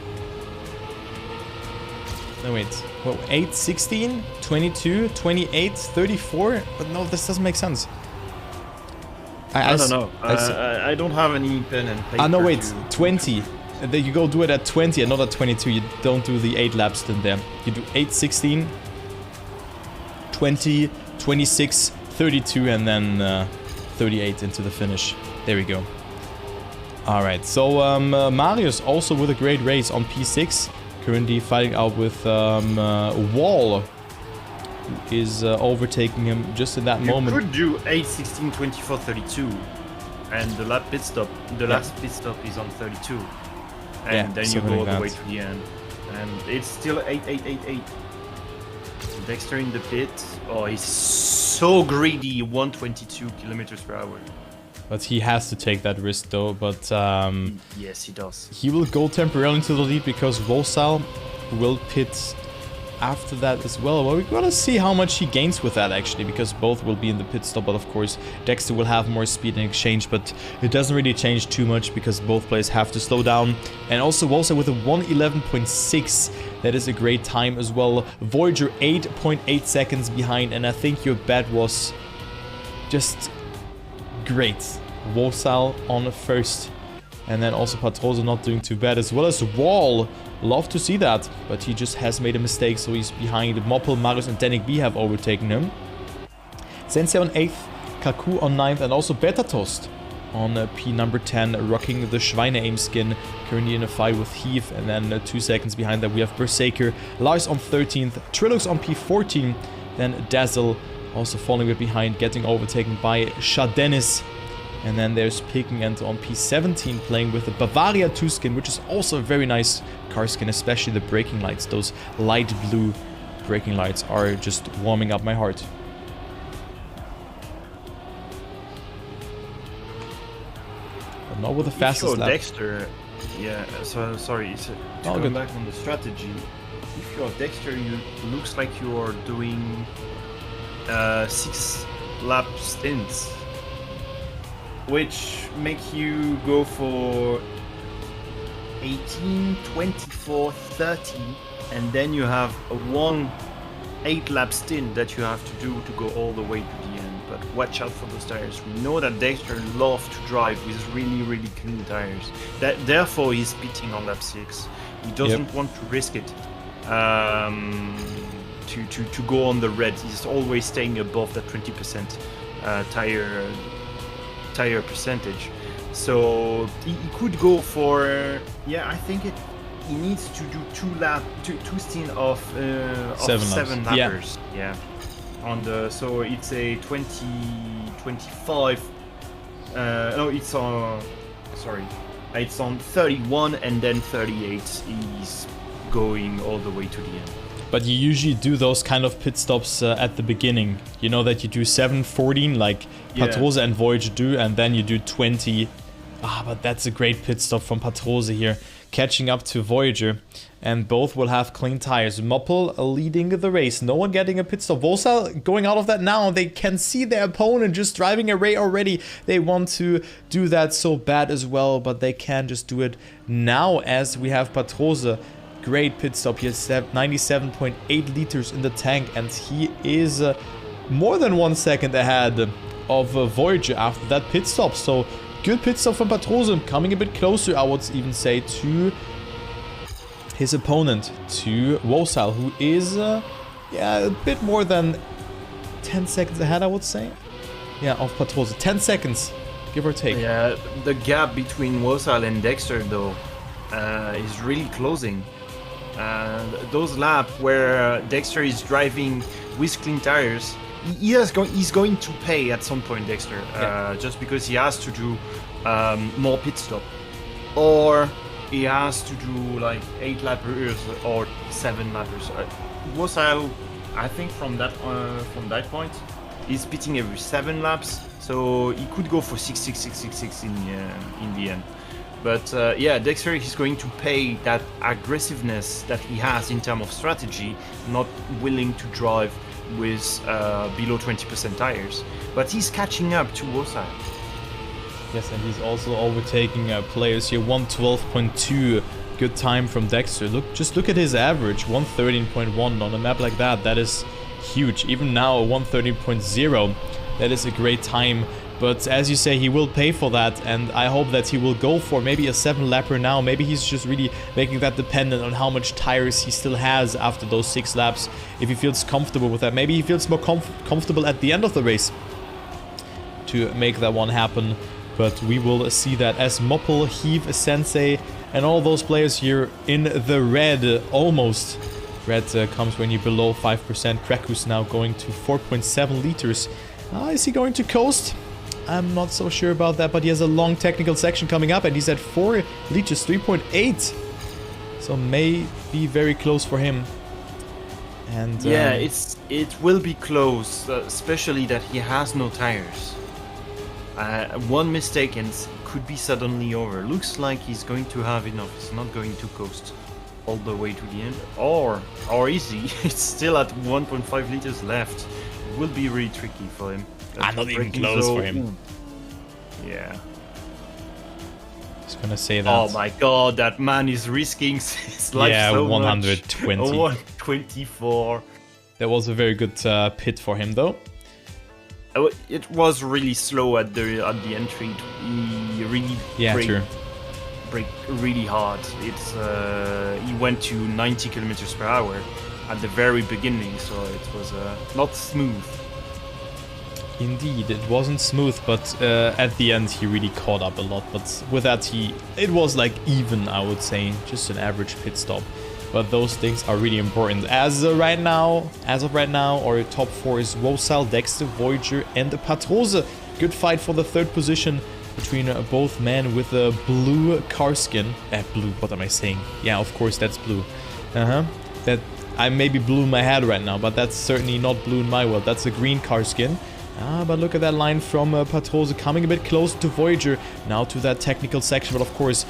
No, wait. Well, 8, 16, 22, 28, 34? But no, this doesn't make sense. I don't know. I don't have any pen and paper. No, wait. 20. And then you go do it at 20 and not at 22. You don't do the 8 laps in there. You do 8, 16, 20, 26, 32, and then 38 into the finish. There we go. Alright, so Marius also with a great race on P6. Currently fighting out with Wall, who is overtaking him just in that moment. You could do 8, 16, 24, 32, and the last pit stop is on 32. And then you go all the way to the end. And it's still 8, 8, 8, 8. Dexter in the pit. Oh, he's so greedy, 122 kilometers per hour. But he has to take that risk though, but yes, he does. He will go temporarily to the lead because Volsal will pit after that as well. Well, we're gonna see how much he gains with that actually, because both will be in the pit stop, but of course Dexter will have more speed in exchange, but it doesn't really change too much because both players have to slow down. And also Volsal with a 1:11.6, that is a great time as well. Voyager 8.8 seconds behind, and I think your bet was just great. Volsal on first, and then also Patrosa not doing too bad, as well as Wall. Love to see that, but he just has made a mistake, so he's behind. Moppel, Marius and Danik B have overtaken him. Sensei on 8th, Kaku on 9th, and also Betatost on P number 10, rocking the Schweine-Aim skin, currently in a fight with Heath, and then 2 seconds behind that we have Berserker, Lars on 13th, Trilux on P14, then Dazzle also falling a bit behind, getting overtaken by Shadenis. And then there's Pigment on P17 playing with the Bavaria 2 skin, which is also a very nice car skin, especially the braking lights. Those light blue braking lights are just warming up my heart. But not with the fastest lap. Dexter, yeah, so sorry, to go back on the strategy. If you're Dexter, it looks like you are doing 6 lap stints, which make you go for 18, 24, 30, and then you have a 8 lap stint that you have to do to go all the way to the end. But watch out for those tires. We know that Dexter loves to drive with really clean tires. Therefore he's pitting on lap 6. He doesn't want to risk it to go on the red. He's always staying above that 20% tire percentage. So he could go for I think he needs to do 2 stints of 7 lappers. Yeah. On the so it's a 25. No, it's on. Sorry, it's on 31 and then 38. He's going all the way to the end. But you usually do those kind of pit stops at the beginning. You know that you do 7, 14 like Patrosa and Voyager do, and then you do 20. But that's a great pit stop from Patrosa here, catching up to Voyager, and both will have clean tires. Moppel leading the race, no one getting a pit stop. Volsal going out of that now. They can see their opponent just driving away already. They want to do that so bad as well, but they can just do it now as we have Patrosa. Great pit stop. He has 97.8 liters in the tank, and he is more than 1 second ahead of Voyager after that pit stop. So good pit stop from Patrose, coming a bit closer, I would even say, to his opponent, to Wosile, who is yeah, a bit more than 10 seconds ahead, I would say. Yeah, of Patrose. 10 seconds, give or take. Yeah, the gap between Wosile and Dexter, though, is really closing. Those laps where Dexter is driving with clean tires, he's going to pay at some point, Dexter, just because he has to do more pit stop, or he has to do like 8 lappers or 7 lappers. Wosile, I think from that point, he's pitting every 7 laps, so he could go for 6 in the end. But yeah, Dexter is going to pay that aggressiveness that he has in terms of strategy, not willing to drive with below 20% tires. But he's catching up to Wosile. Yes, and he's also overtaking players here. 112.2, good time from Dexter. Just look at his average, 113.1 on a map like that. That is huge. Even now, 113.0, that is a great time. But as you say, he will pay for that, and I hope that he will go for maybe a 7-lapper now. Maybe he's just really making that dependent on how much tires he still has after those 6 laps. If he feels comfortable with that, maybe he feels more comfortable at the end of the race to make that one happen. But we will see that as Moppel, Heave, Sensei, and all those players here in the red, almost. Red comes when you're below 5%. Krakus now going to 4.7 liters. Is he going to coast? I'm not so sure about that, but he has a long technical section coming up, and he's at 4 liters, 3.8. So may be very close for him. And yeah, it will be close, especially that he has no tires. One mistake and could be suddenly over. Looks like he's going to have enough. He's not going to coast all the way to the end, or is he? It's still at 1.5 liters left. It will be really tricky for him. Not even close for him. Yeah. Just gonna say that. Oh my god, that man is risking his life so 120. Much. 124. That was a very good pit for him, though. It was really slow at the entry. He really brake really hard. He went to 90 kilometers per hour at the very beginning, so it was not smooth. Indeed, it wasn't smooth, but at the end he really caught up a lot. But with that, it was like even, I would say, just an average pit stop. But those things are really important. As of right now, our top 4 is Wosile, Dexter, Voyager, and Patrose. Good fight for the 3rd position between both men with a blue car skin. Blue, what am I saying? Yeah, of course, that's blue. That I may be blue in my head right now, but that's certainly not blue in my world. That's a green car skin. But look at that line from Patrose coming a bit closer to Voyager. Now to that technical section, but of course,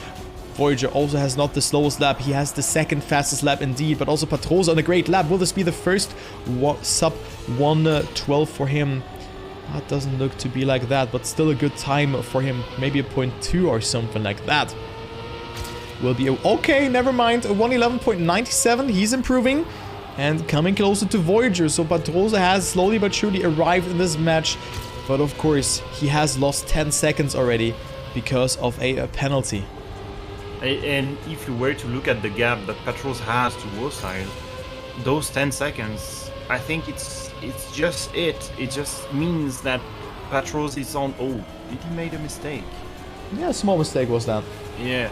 Voyager also has not the slowest lap. He has the 2nd fastest lap indeed, but also Patrose on a great lap. Will this be the first sub 112 for him? That doesn't look to be like that, but still a good time for him. Maybe a 0.2 or something like that. Will be okay, never mind. A 111.97. He's improving and coming closer to Voyager. So Patrose has slowly but surely arrived in this match. But of course, he has lost 10 seconds already because of a penalty. And if you were to look at the gap that Patrose has to Wosile, those 10 seconds, I think it's just it. It just means that Patrose is on. Oh, did he make a mistake? Yeah, a small mistake was that. Yeah.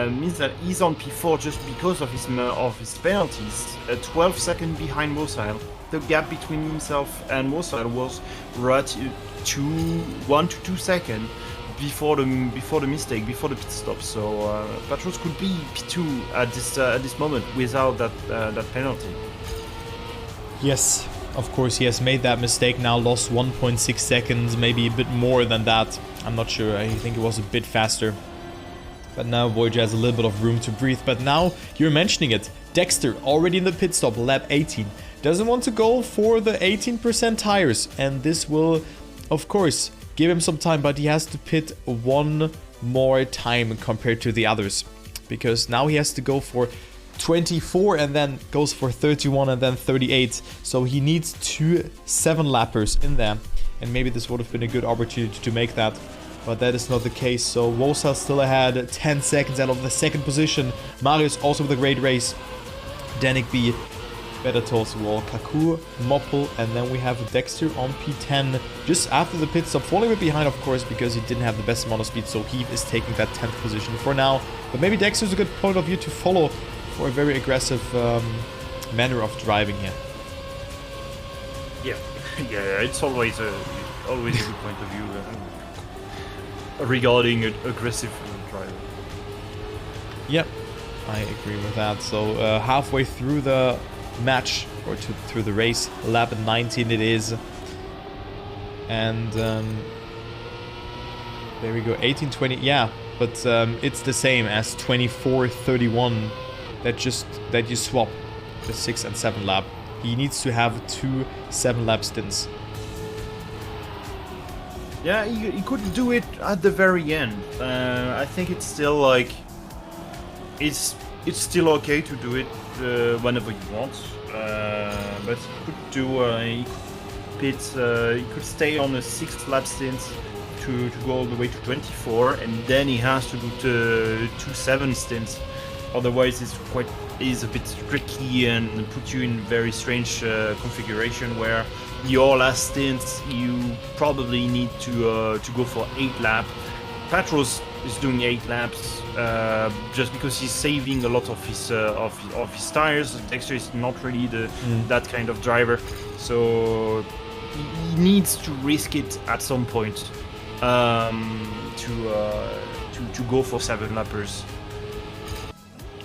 Means that he's on P4 just because of his penalties. 12 seconds behind Wosile. The gap between himself and Wosile was right to 1 to 2 seconds before the mistake, before the pit stop. So Patrose could be P2 at this moment without that penalty. Yes, of course he has made that mistake now, lost 1.6 seconds, maybe a bit more than that. I'm not sure, I think it was a bit faster. But now Voyager has a little bit of room to breathe. But now you're mentioning it, Dexter already in the pit stop, lap 18. Doesn't want to go for the 18% tires, and this will, of course, give him some time, but he has to pit one more time compared to the others. Because now he has to go for 24 and then goes for 31 and then 38. So he needs 2 7-lappers in there. And maybe this would have been a good opportunity to make that. But that is not the case. So Wosa still ahead, 10 seconds out of the second position. Marius also with a great race. Danik B, better towards the wall. Kaku, Moppel, and then we have Dexter on P10. Just after the pit stop, falling a bit behind, of course, because he didn't have the best amount of speed. So he is taking that 10th position for now. But maybe Dexter's a good point of view to follow for a very aggressive manner of driving here. Yeah, yeah, it's always a good point of view regarding aggressive driving. Yep, I agree with that. So halfway through the match, or through the race, lap 19 it is. And there we go, 18-20, yeah, but it's the same as 24-31 that you swap the 6 and 7 lap. He needs to have 2 7-lap stints. Yeah, he could do it at the very end. I think it's still like it's still okay to do it whenever you want. But he could do he could stay on a 6th lap stint to go all the way to 24, and then he has to do 2 7 stints. Otherwise, it's a bit tricky and put you in very strange configuration where your last stint you probably need to go for 8 laps. Patros is doing 8 laps just because he's saving a lot of his tires. Dexter is not really that kind of driver, so he needs to risk it at some point to go for 7 lappers.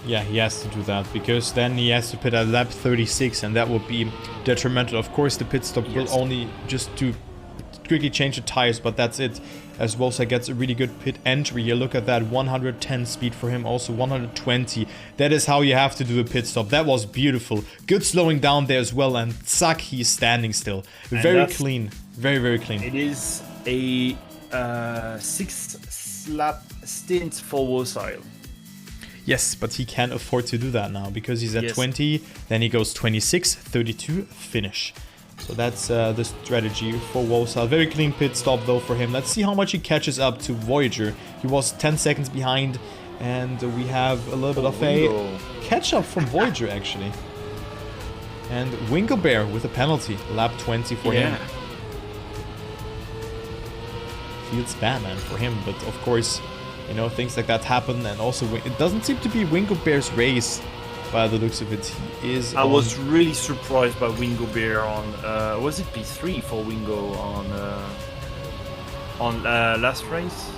Yeah, he has to do that, because then he has to pit at lap 36, and that would be detrimental. Of course, the pit stop will only just to quickly change the tires, but that's it. As Wosa gets a really good pit entry. You look at that, 110 speed for him, also 120. That is how you have to do a pit stop. That was beautiful. Good slowing down there as well, and Zack, he's standing still. Very clean. Very, very clean. It is a 6th lap stint for Wosa. Yes, but he can't afford to do that now, because he's at 20, then he goes 26, 32, finish. So that's the strategy for Wosa. Very clean pit stop though for him. Let's see how much he catches up to Voyager. He was 10 seconds behind, and we have a little bit of a catch up from Voyager actually. And Winklebear with a penalty, lap 20 for him. Feels bad, man, for him, but of course, you know, things like that happen. And also, it doesn't seem to be Winklebear's race by the looks of it. He is. I was really surprised by Winklebear on. Was it P3 for Wingo on last race?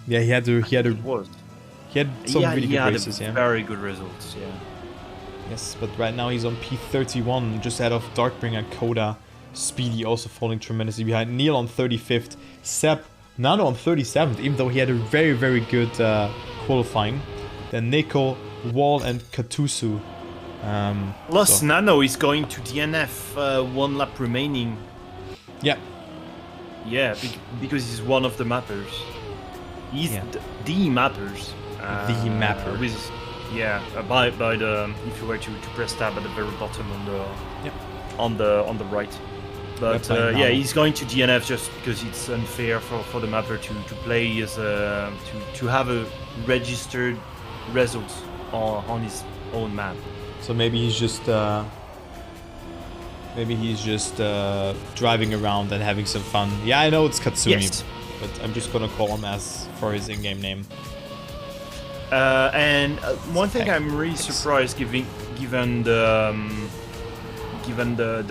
Yeah, he had some really good races. Very good results. Yeah. Yes, but right now he's on P31, just ahead of Darkbringer, Coda, Speedy also falling tremendously behind. Neil on 35th, Seb Nano on 37th, even though he had a very, very good qualifying. Then Nico, Wall, and Katusu. Plus, Nano is going to DNF, 1 lap remaining. Yeah. Yeah, because he's one of the mappers. He's the mappers. The mapper. By the if you were to press tab at the very bottom on the right. But he's going to DNF just because it's unfair for the mapper to play as to have a registered result on his own map. So maybe he's just driving around and having some fun. Yeah, I know it's Katsumi, but I'm just gonna call him as for his in-game name. And one thing I'm really surprised, given the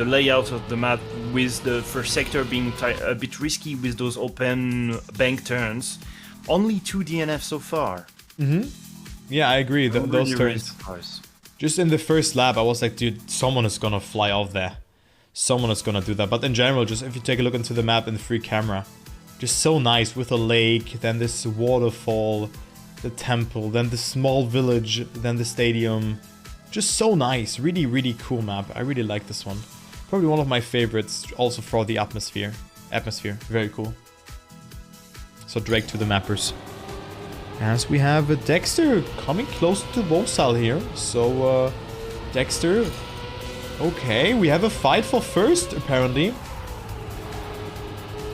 layout of the map, with the first sector being a bit risky with those open bank turns, only 2 DNF so far. Yeah, I agree. Those turns. Really just in the first lap, I was like, dude, someone is gonna fly off there. Someone is gonna do that. But in general, just if you take a look into the map in the free camera, just so nice with a lake, then this waterfall, the temple, then the small village, then the stadium. Just so nice. Really, really cool map. I really like this one. Probably one of my favorites, also for the atmosphere. Very cool. So Drake to the mappers. As we have Dexter coming close to Wolfsal here. So, Dexter. Okay, we have a fight for first, apparently.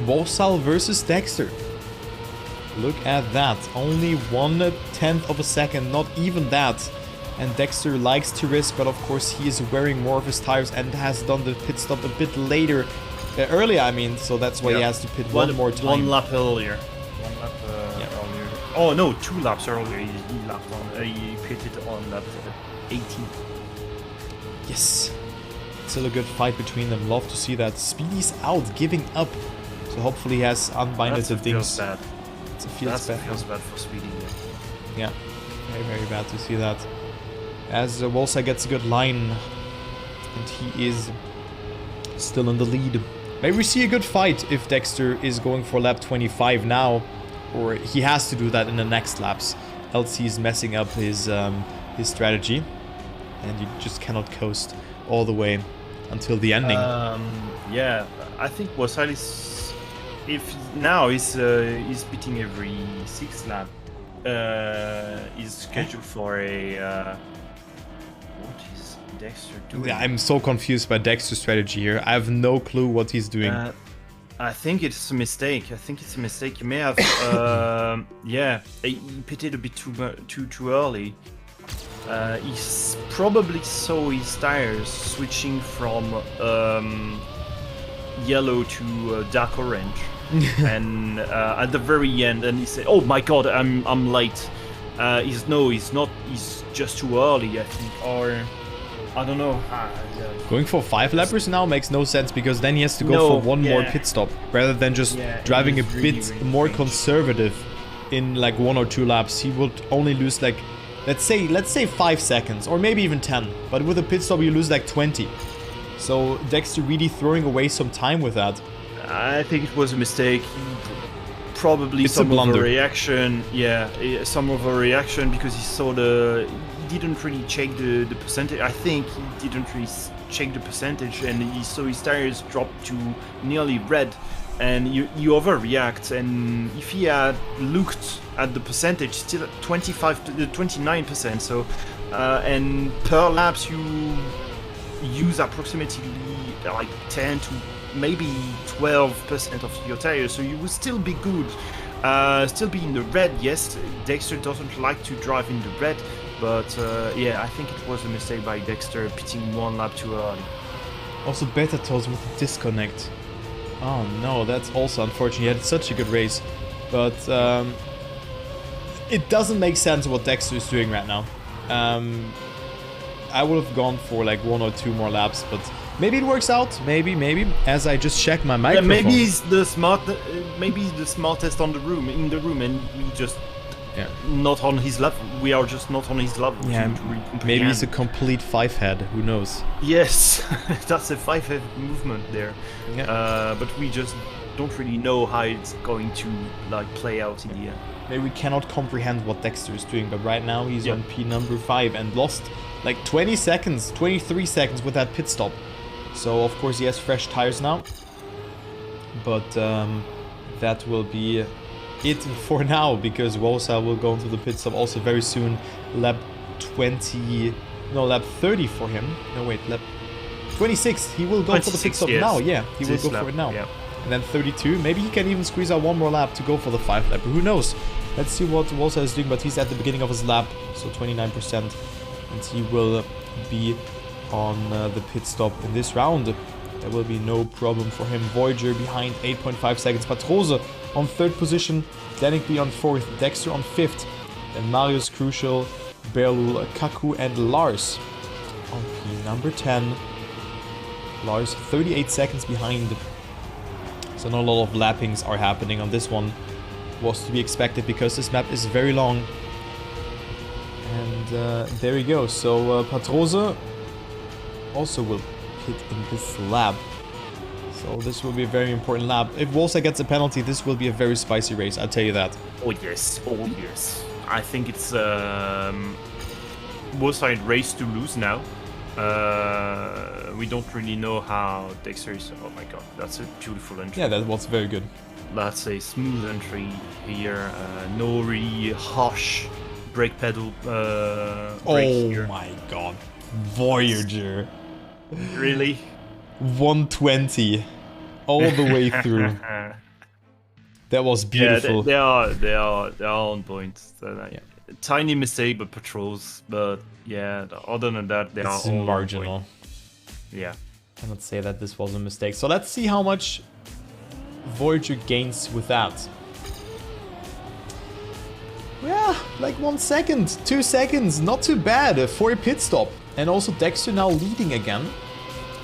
Wolfsal versus Dexter. Look at that. Only 1/10 of a second, not even that. And Dexter likes to risk, but of course he is wearing more of his tires and has done the pit stop a bit later. Earlier, I mean, so that's why he has to pit one more time. One lap earlier. One lap earlier. Oh no, 2 laps earlier. He pitted on lap 18. Yes. Still a good fight between them. Love to see that. Speedy's out, giving up. So hopefully he has unbinded the things. That feels bad. feels bad for Speedy. Yeah. Very, very bad to see that. As Wolsa gets a good line. And he is still in the lead. Maybe we see a good fight if Dexter is going for lap 25 now. Or he has to do that in the next laps. Else he's messing up his strategy. And you just cannot coast all the way until the ending. Yeah, I think Wasalis, if now he's beating every 6th lap, is scheduled for a what is Dexter doing? Yeah, I'm so confused by Dexter's strategy here. I have no clue what he's doing. I think it's a mistake. He may have yeah, he pitted a bit too early. He probably saw his tires switching from yellow to dark orange, and at the very end, and he said, "Oh my God, I'm late." He's not. He's just too early, I think, or I don't know. Yeah. Going for 5 lappers now makes no sense because then he has to go for one more pit stop rather than just driving a bit more conservative in like 1 or 2 laps. He would only lose like. Let's say 5 seconds, or maybe even 10. But with a pit stop, you lose like 20. So Dexter really throwing away some time with that. I think it was a mistake. Probably some overreaction. Yeah, some overreaction because he saw he didn't really check the percentage. I think he didn't really check the percentage, and he saw his tires drop to nearly red. And you overreact, and if he had looked at the percentage, still at 29%. So, and per laps you use approximately like 10 to maybe 12% of your tires. So you will still be good, still be in the red. Yes, Dexter doesn't like to drive in the red, but yeah, I think it was a mistake by Dexter pitting 1 lap too early. Also, Beta Toes with the disconnect. Oh no, that's also unfortunate. He had such a good race. But it doesn't make sense what Dexter is doing right now. I would have gone for like 1 or 2 more laps, but maybe it works out. Maybe. As I just check my microphone. Yeah, maybe he's the smartest in the room, and we just not on his level. We are just not on his level. Yeah, maybe he's a complete 5-head. Who knows? Yes, that's a 5-head movement there. Yeah. But we just don't really know how it's going to like play out in the end. Maybe we cannot comprehend what Dexter is doing, but right now he's on P number 5 and lost like 20 seconds, 23 seconds with that pit stop. So of course he has fresh tires now. But that will be it for now, because Wosa will go into the pit stop also very soon. Lap 30 for him. No wait, lap 26. He will go for the pit stop now. Yeah, he will go for it now. Yeah. And then 32. Maybe he can even squeeze out 1 more lap to go for the 5 lap. Who knows? Let's see what Wosa is doing, but he's at the beginning of his lap, so 29%. And he will be on the pit stop in this round. There will be no problem for him. Voyager behind 8.5 seconds. Patrose on 3rd position. Danikby on 4th. Dexter on 5th. Then Marius Crucial, Berlul, Kaku, and Lars on P number 10. Lars 38 seconds behind. So not a lot of lappings are happening on this one. Was to be expected because this map is very long. And there we go. So Patrose also will pit in this lap. So this will be a very important lap. If Wolsa gets a penalty, this will be a very spicy race, I'll tell you that. Oh yes. I think it's both side race to lose now. We don't really know how Dexter is. Oh my God, that's a beautiful entry. Yeah, that was very good. let's say, smooth entry here. No really harsh brake pedal brake here. Oh my god. Voyager. Really? 120 all the way through. That was beautiful. Yeah, they are on point. So, tiny mistake, but patrols. But yeah, other than that, they are all marginal. On point. Yeah. Cannot say that this was a mistake. So let's see how much Voyager gains with that. Yeah, like 1 second, 2 seconds, not too bad for a pit stop. And also Dexter now leading again.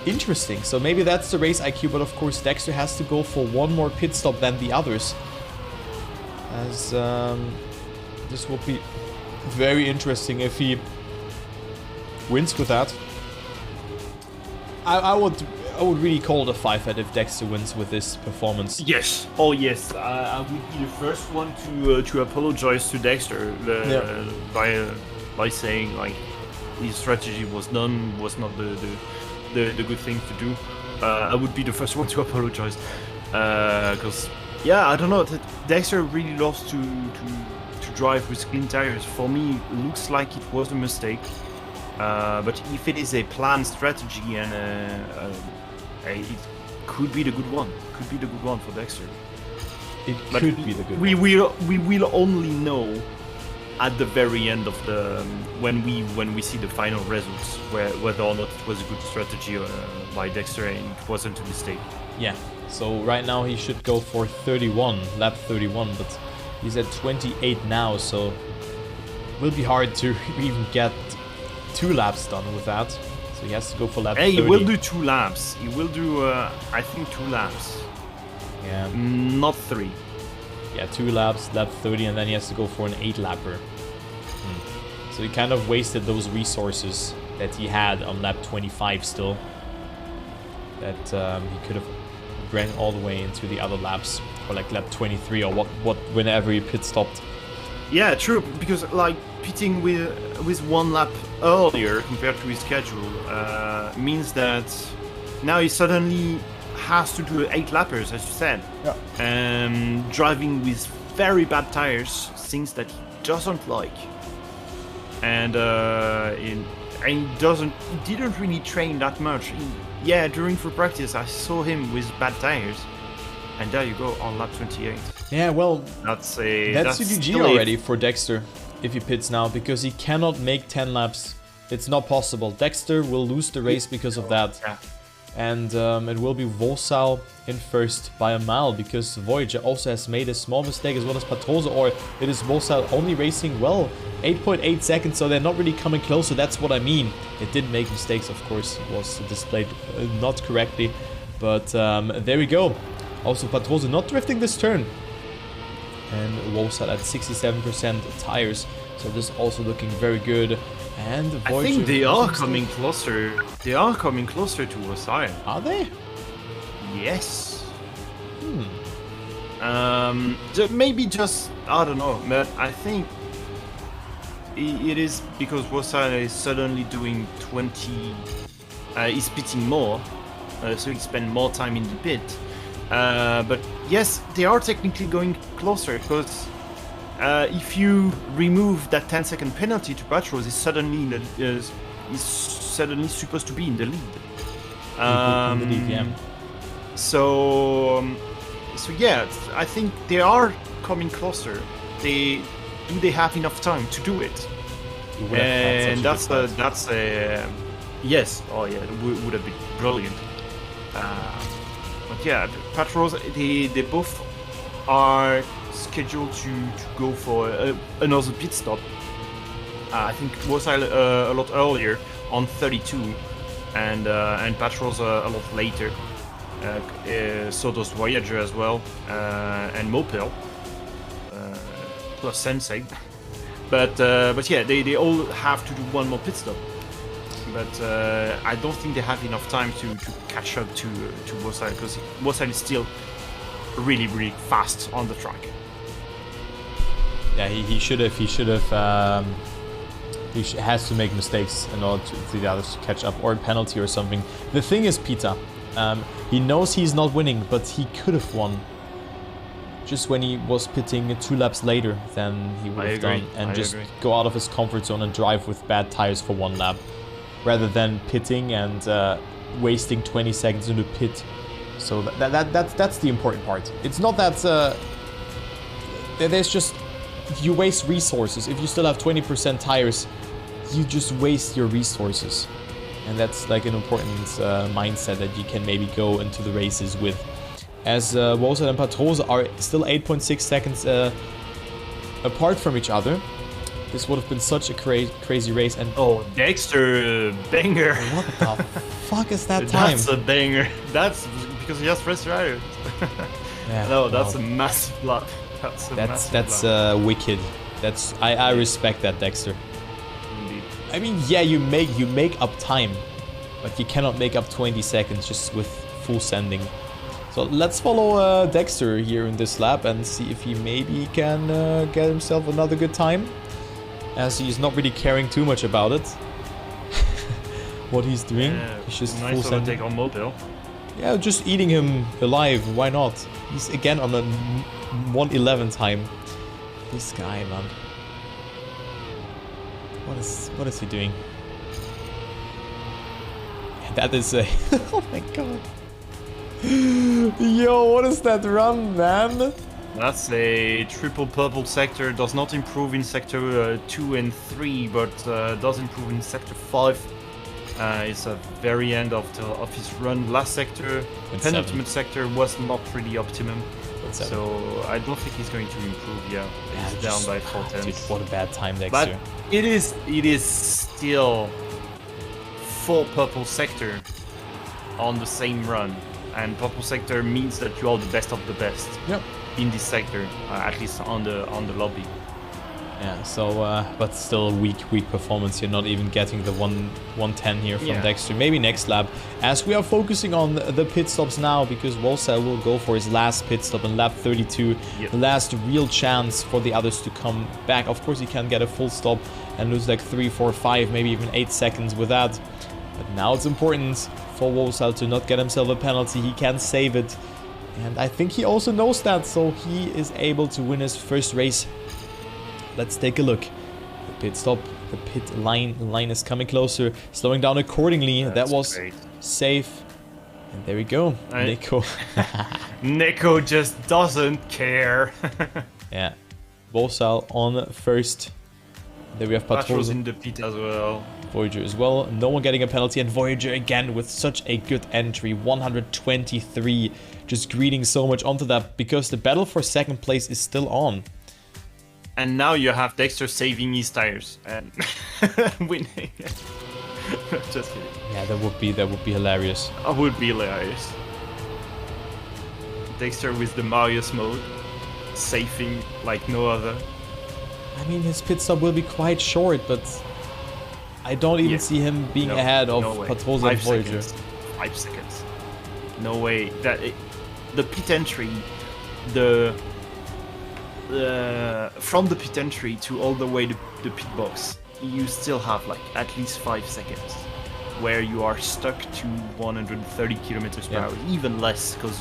Interesting, so maybe that's the race IQ, but of course Dexter has to go for one more pit stop than the others. As this will be very interesting if he wins with that. I would really call it a 5-head if Dexter wins with this performance. Yes. Oh yes. I would be the first one to apologize to Dexter by saying like his strategy was not the good thing to do. I would be the first one to apologize because I don't know. Dexter really loves to drive with clean tires. For me, it looks like it was a mistake. But if it is a planned strategy and it could be the good one. Could be the good one for Dexter. It could be the good one. We will only know at the very end of the when we see the final results whether or not it was a good strategy by Dexter and it wasn't a mistake. Yeah. So right now he should go for 31, lap 31, but he's at 28 now, so it will be hard to even get 2 laps done with that. So he has to go for lap 30. He will do 2 laps. He will do, I think, 2 laps. Yeah. Not 3. Yeah, 2 laps, lap 30, and then he has to go for an 8-lapper. So he kind of wasted those resources that he had on lap 25 still. That he could have ran all the way into the other laps, or like lap 23 or whenever he pit stopped. Yeah, true, because like pitting with 1 lap earlier compared to his schedule means that now he suddenly has to do 8 lappers, as you said. Yeah. Driving with very bad tires, things that he doesn't like, and he didn't really train that much. During free practice, I saw him with bad tires. And there you go on lap 28. Yeah, well, that's UDG already for Dexter if he pits now, because he cannot make 10 laps. It's not possible. Dexter will lose the race because of that. Yeah. And it will be Vosal in first by a mile, because Voyager also has made a small mistake, as well as Patrosa, or it is Vosal only racing well. 8.8 seconds, so they're not really coming close, so that's what I mean. It did make mistakes, of course. It was displayed not correctly. But there we go. Also, Patrosa not drifting this turn. And Vosal at 67% tires. So this also looking very good. And Voyager, I think they are coming closer. They are coming closer to Vosal. Are they? Yes. Maybe just, I don't know, but I think it is because Vosal is suddenly doing 20. He's pitting more, so he spend more time in the pit. But yes, they are technically going closer, because if you remove that 10-second penalty to Patros, he's suddenly supposed to be in the lead. So yeah, I think they are coming closer. Do they have enough time to do it? And that's yes. Oh yeah, it would have been brilliant. But yeah, Patros, they both are scheduled to go for another pit stop. I think Vosal a lot earlier on 32, and Patros a lot later. So does Voyager as well, and Mopel, plus Sensei. But yeah, they all have to do one more pit stop. But I don't think they have enough time to catch up to Vosal, because Vosal is still really fast on the track. Yeah, he should have. He has to make mistakes in order for the others to catch up, or a penalty or something. The thing is, Peter, he knows he's not winning, but he could have won. just when he was pitting 2 laps later than he would have done, and just go out of his comfort zone and drive with bad tires for 1 lap, rather than pitting and wasting 20 seconds in the pit. So that's the important part. It's not that there's just, you waste resources. If you still have 20% tires, you just waste your resources, and that's like an important mindset that you can maybe go into the races with. As Wolsal and Patrose are still 8.6 seconds apart from each other. This would have been such a crazy race. And oh, Dexter banger! What the fuck is that time? That's a banger. That's because he has fresh tires. Yeah, no, that's a massive lap. That's wicked. I respect that, Dexter. Indeed. I mean, yeah, you make up time, but you cannot make up 20 seconds just with full sending. So let's follow Dexter here in this lap and see if he maybe can get himself another good time, as he's not really caring too much about it. What he's doing. Yeah, he's just nice full sending. take on Mobile. Yeah, just eating him alive. Why not? He's again on a 1:11 time. This guy, man. What is he doing? That is a... Oh my god. Yo, what is that run, man? That's a triple purple sector. Does not improve in sector 2 and 3, but does improve in sector 5. It's a very end of his run. Last sector, penultimate sector, was not really optimum. So I don't think he's going to improve. Yeah, he's down by 4 tenths. Dude, what a bad time, Dexter. But it is still 4 purple sector on the same run, and purple sector means that you are the best of the best. Yep. In this sector, at least on the lobby. Yeah. So, but still a weak performance. You're not even getting the 110 here from Dexter. Maybe next lap, as we are focusing on the pit stops now, because Wolsal will go for his last pit stop in lap 32. Yep. The last real chance for the others to come back. Of course, he can get a full stop and lose like 3, 4, 5, maybe even 8 seconds with that. But now it's important for Wolsal to not get himself a penalty. He can save it. And I think he also knows that, so he is able to win his first race. Let's take a look. The pit stop, the pit line is coming closer, slowing down accordingly. That was great. Safe. And there we go, Nico. Nico just doesn't care. Yeah, Wolsal on first. There we have Patrose in the pit as well. Voyager as well. No one getting a penalty, and Voyager again with such a good entry. 123. Just greeting so much onto that, because the battle for second place is still on. And now you have Dexter saving his tires and winning. Just kidding. Yeah, that would be hilarious. That would be hilarious. Dexter with the Marius mode, saving like no other. I mean, his pit stop will be quite short, but I don't even see him being ahead of Patrose and Voyager. 5 seconds. No way. The pit entry, from the pit entry to all the way to the pit box, you still have like at least 5 seconds where you are stuck to 130 kilometers per hour, even less, because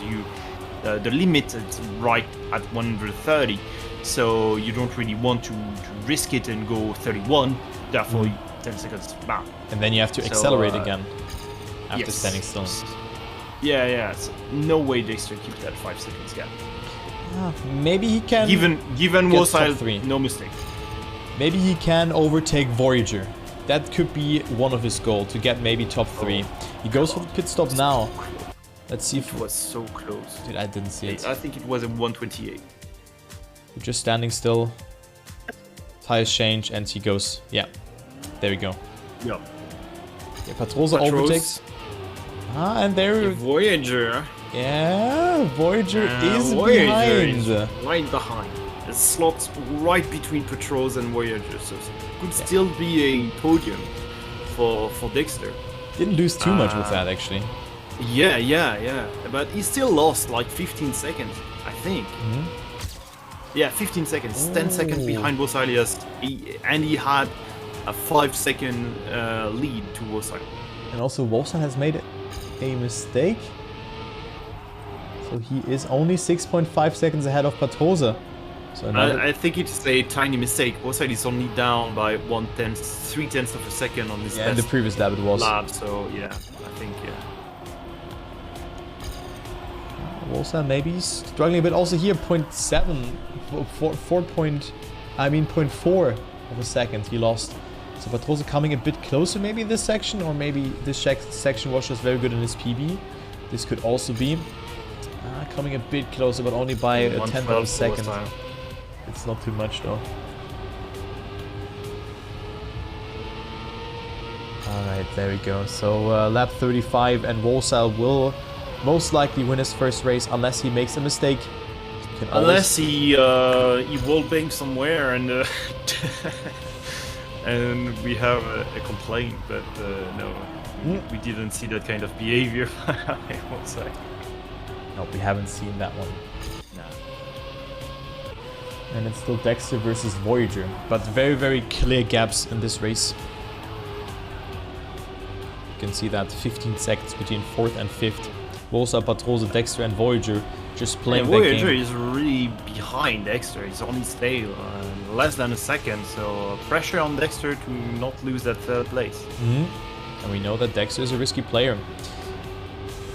the limit is right at 130, so you don't really want to risk it and go 31, therefore 10 seconds back. And then you have to accelerate again after standing still. Yeah, so no way Dexter keeps that 5 seconds gap. Maybe he can. Given Wolsal, no mistake. Maybe he can overtake Voyager. That could be one of his goals, to get maybe top 3. He goes for the pit stop now. Let's see if it was so close. Dude, I didn't see it. I think it was a 128. We're just standing still. Tires change, and he goes. Yeah, there we go. Yeah. Patrose overtakes. And there. Voyager. Yeah, Voyager is behind. Right behind. The slot right between Patrose and Voyager, so it could still be a podium for Dexter. Didn't lose too much with that, actually. Yeah. But he still lost like 15 seconds, I think. Yeah, 15 seconds. 10 seconds behind Wolsal, and he had a 5-second lead to Wolsal. And also, Wolsal has made a mistake. So he is only 6.5 seconds ahead of Patrose. So I think it's a tiny mistake. Wolside is only down by 3/10 of a second on this in the previous lap it was. So yeah, I think Wolside maybe struggling a bit. Also here 0.7, 0.4 of a second he lost. So Patrose coming a bit closer maybe in this section, or maybe this section was just very good in his PB. This could also be coming a bit closer, but only by a 10th of a second. It's not too much though. Alright, there we go. So lap 35, and Wolside will most likely win his first race unless he makes a mistake. Unless he wallbang somewhere and and we have a complaint, but no, we didn't see that kind of behavior. No, we haven't seen that one. And it's still Dexter versus Voyager, but very, very clear gaps in this race. You can see that 15 seconds between 4th and 5th. Wolside, Patrose, Dexter and Voyager just playing that game. Voyager is really behind Dexter. He's on his tail, less than a second, so pressure on Dexter to not lose that 3rd place. And we know that Dexter is a risky player.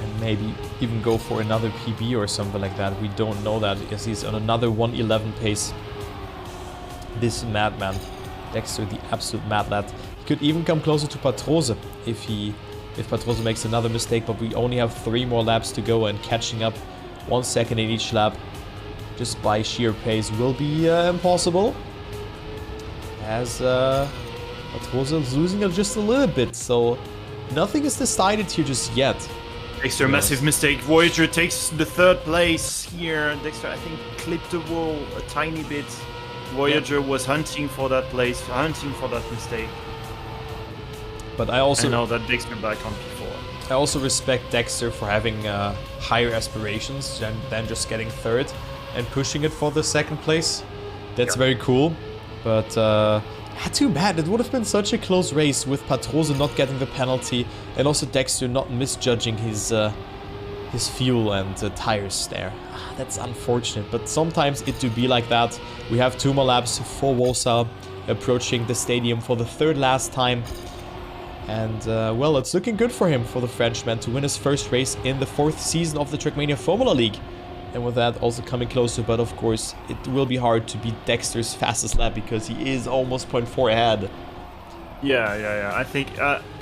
And maybe even go for another PB or something like that. We don't know that because he's on another 1:11 pace. This madman, Dexter, the absolute mad lad. He could even come closer to Patrose if Patrose makes another mistake, but we only have 3 more laps to go, and catching up 1 second in each lap just by sheer pace will be impossible. As Patrose is losing it just a little bit, so nothing is decided here just yet. Dexter, massive mistake. Voyager takes the 3rd place here. Dexter, I think, clipped the wall a tiny bit. Voyager was hunting for that place, hunting for that mistake. But I also know that Dexter back on P4. I also respect Dexter for having higher aspirations than just getting 3rd and pushing it for the 2nd place. That's very cool. But too bad. It would have been such a close race with Patrose not getting the penalty, and also Dexter not misjudging his fuel and tires there. That's unfortunate, but sometimes it do be like that. We have 2 more laps for Wolside approaching the stadium for the 3rd last time. And well, it's looking good for him, for the Frenchman, to win his first race in the 4th season of the Trackmania Formula League. And with that, also coming closer, but of course, it will be hard to beat Dexter's fastest lap because he is almost 0.4 ahead. Yeah. I think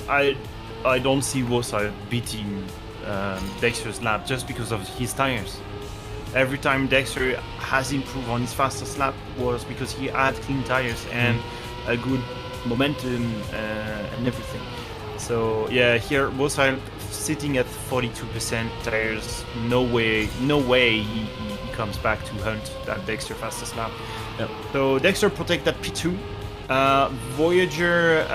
I don't see Wolside beating Dexter's lap just because of his tires. Every time Dexter has improved on his fastest lap was because he had clean tires and a good momentum and everything. So yeah, here Wolside sitting at 42% tires. No way he comes back to hunt that Dexter fastest lap. Yep. So Dexter protect that P2. Voyager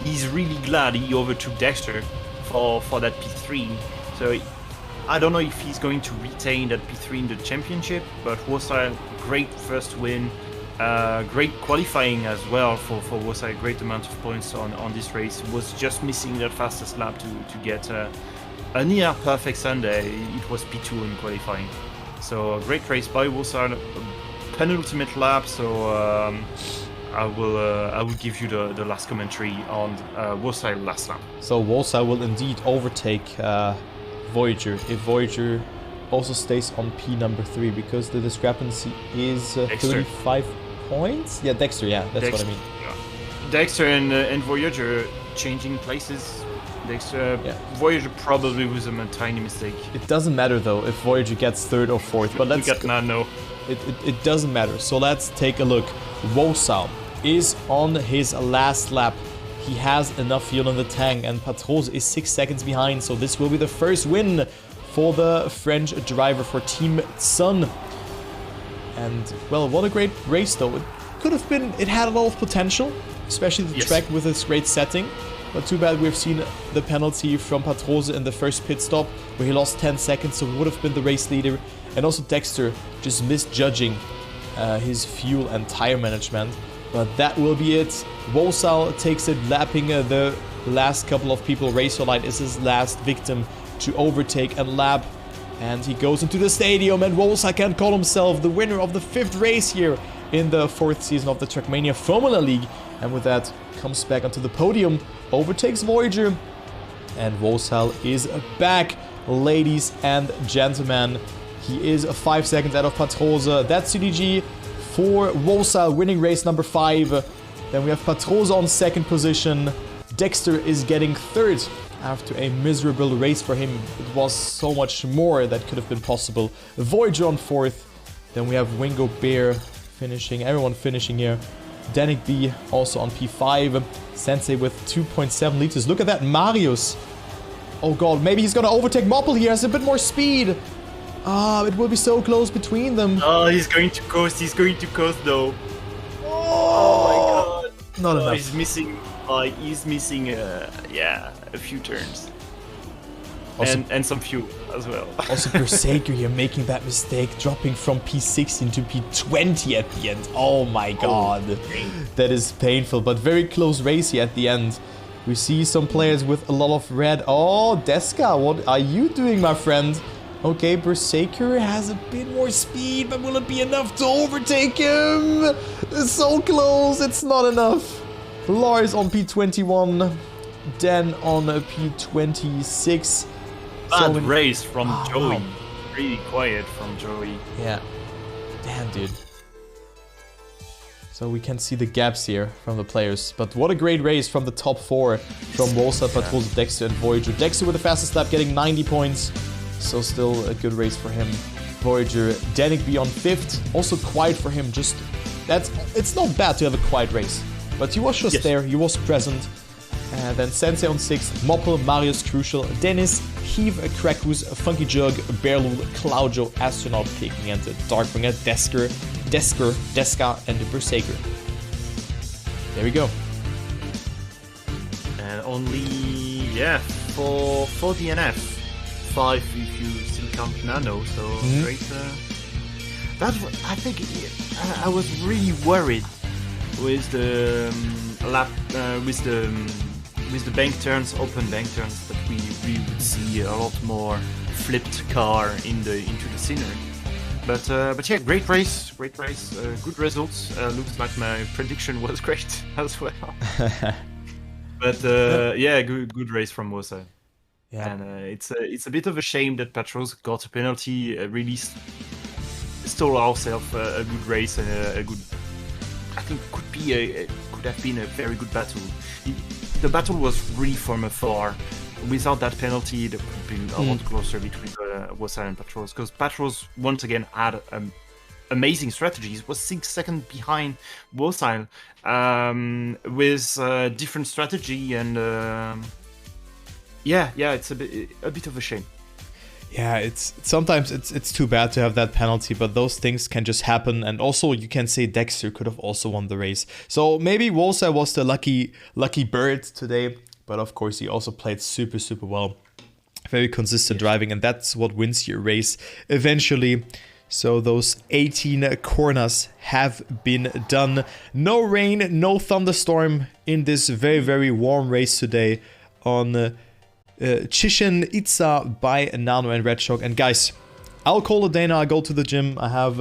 he's really glad he overtook Dexter for that P3. So I don't know if he's going to retain that P3 in the championship, but Wolside, great first win. Great qualifying as well for Wolside, great amount of points on this race. Was just missing that fastest lap to get a near perfect Sunday. It was P2 in qualifying. So a great race by Wolside, penultimate lap. So I will give you the last commentary on Wolside last lap. So Wolside will indeed overtake Voyager if Voyager also stays on P number 3, because the discrepancy is 35 points. Yeah, Dexter. Yeah, that's what I mean. Yeah. Dexter and Voyager changing places. Dexter, Voyager probably was a tiny mistake. It doesn't matter though if Voyager gets 3rd or 4th. But let's no. It doesn't matter. So let's take a look. Wolside is on his last lap. He has enough fuel in the tank, and Patrose is 6 seconds behind. So this will be the first win for the French driver for Team ITZÁ. And well, what a great race though. It could have been, it had a lot of potential, especially the track with its great setting. But too bad we've seen the penalty from Patrose in the first pit stop, where he lost 10 seconds, so would have been the race leader. And also Dexter just misjudging his fuel and tire management. But that will be it. Wolside takes it, lapping the last couple of people. Razorlight is his last victim to overtake and lap And he goes into the stadium, and Wolsa can call himself the winner of the 5th race here in the 4th season of the Trackmania Formula League. And with that, comes back onto the podium, overtakes Voyager, and Wolsa is back, ladies and gentlemen. He is 5 seconds out of Patrose. That's CDG for Wolsa, winning race number 5. Then we have Patrose on 2nd position. Dexter is getting 3rd. After a miserable race for him, it was so much more that could have been possible. Voyager on 4th. Then we have Wingo Bear finishing, everyone finishing here. Danik B also on P5. Sensei with 2.7 liters. Look at that, Marius. Oh god, maybe he's gonna overtake Moppel here, has a bit more speed. Ah, it will be so close between them. Oh, he's going to coast though. Oh, my god. Not enough. He's missing, a few turns. Also, and some fuel as well. Also, Berserker here making that mistake, dropping from P16 to P20 at the end. Oh my god. That is painful, but very close race here at the end. We see some players with a lot of red. Oh, Deska, what are you doing, my friend? Okay, Berserker has a bit more speed, but will it be enough to overtake him? It's so close, it's not enough. Lars on P21, Dan on P26. Bad race from Joey. Wow. Really quiet from Joey. Yeah. Damn, dude. So we can see the gaps here from the players. But what a great race from the top 4. From Wolsa, Patrose, Dexter, and Voyager. Dexter with the fastest lap, getting 90 points. So still a good race for him. Voyager, Danik B on 5th. Also quiet for him. It's not bad to have a quiet race. But he was just there, he was present. And then Sensei on 6th, Moppel, Marius, Crucial, Dennis, Heave, Krakus, Funky Jug, Bearlul, Claudio, Astronaut, Kicking, and Darkbringer, Deska, and Berserker. There we go. And only, for DNF. 5 if you still count Nano, so great. I think I was really worried with the with the bank turns, open bank turns, that we would see a lot more flipped car into the scenery. But yeah, great race, good results. Looks like my prediction was great as well. But good race from Wosa. Yeah. And it's a bit of a shame that Patrose got a penalty. Really stole ourselves a good race and a good. I think could have been a very good battle. The battle was really from afar. Without that penalty, there could have been a lot closer between Wosa and Patrose. Because Patrose once again had amazing strategies. Was 6 seconds behind Wosa with different strategy and it's a bit of a shame. Yeah, sometimes it's too bad to have that penalty, but those things can just happen. And also, you can say Dexter could have also won the race. So maybe Wolsa was the lucky bird today, but of course he also played super, super well. Very consistent driving, and that's what wins your race eventually. So those 18 corners have been done. No rain, no thunderstorm in this very, very warm race today on CHICHÉN ITZÁ by Nano and Red Shock. And guys, I'll call it Dana. I go to the gym. I have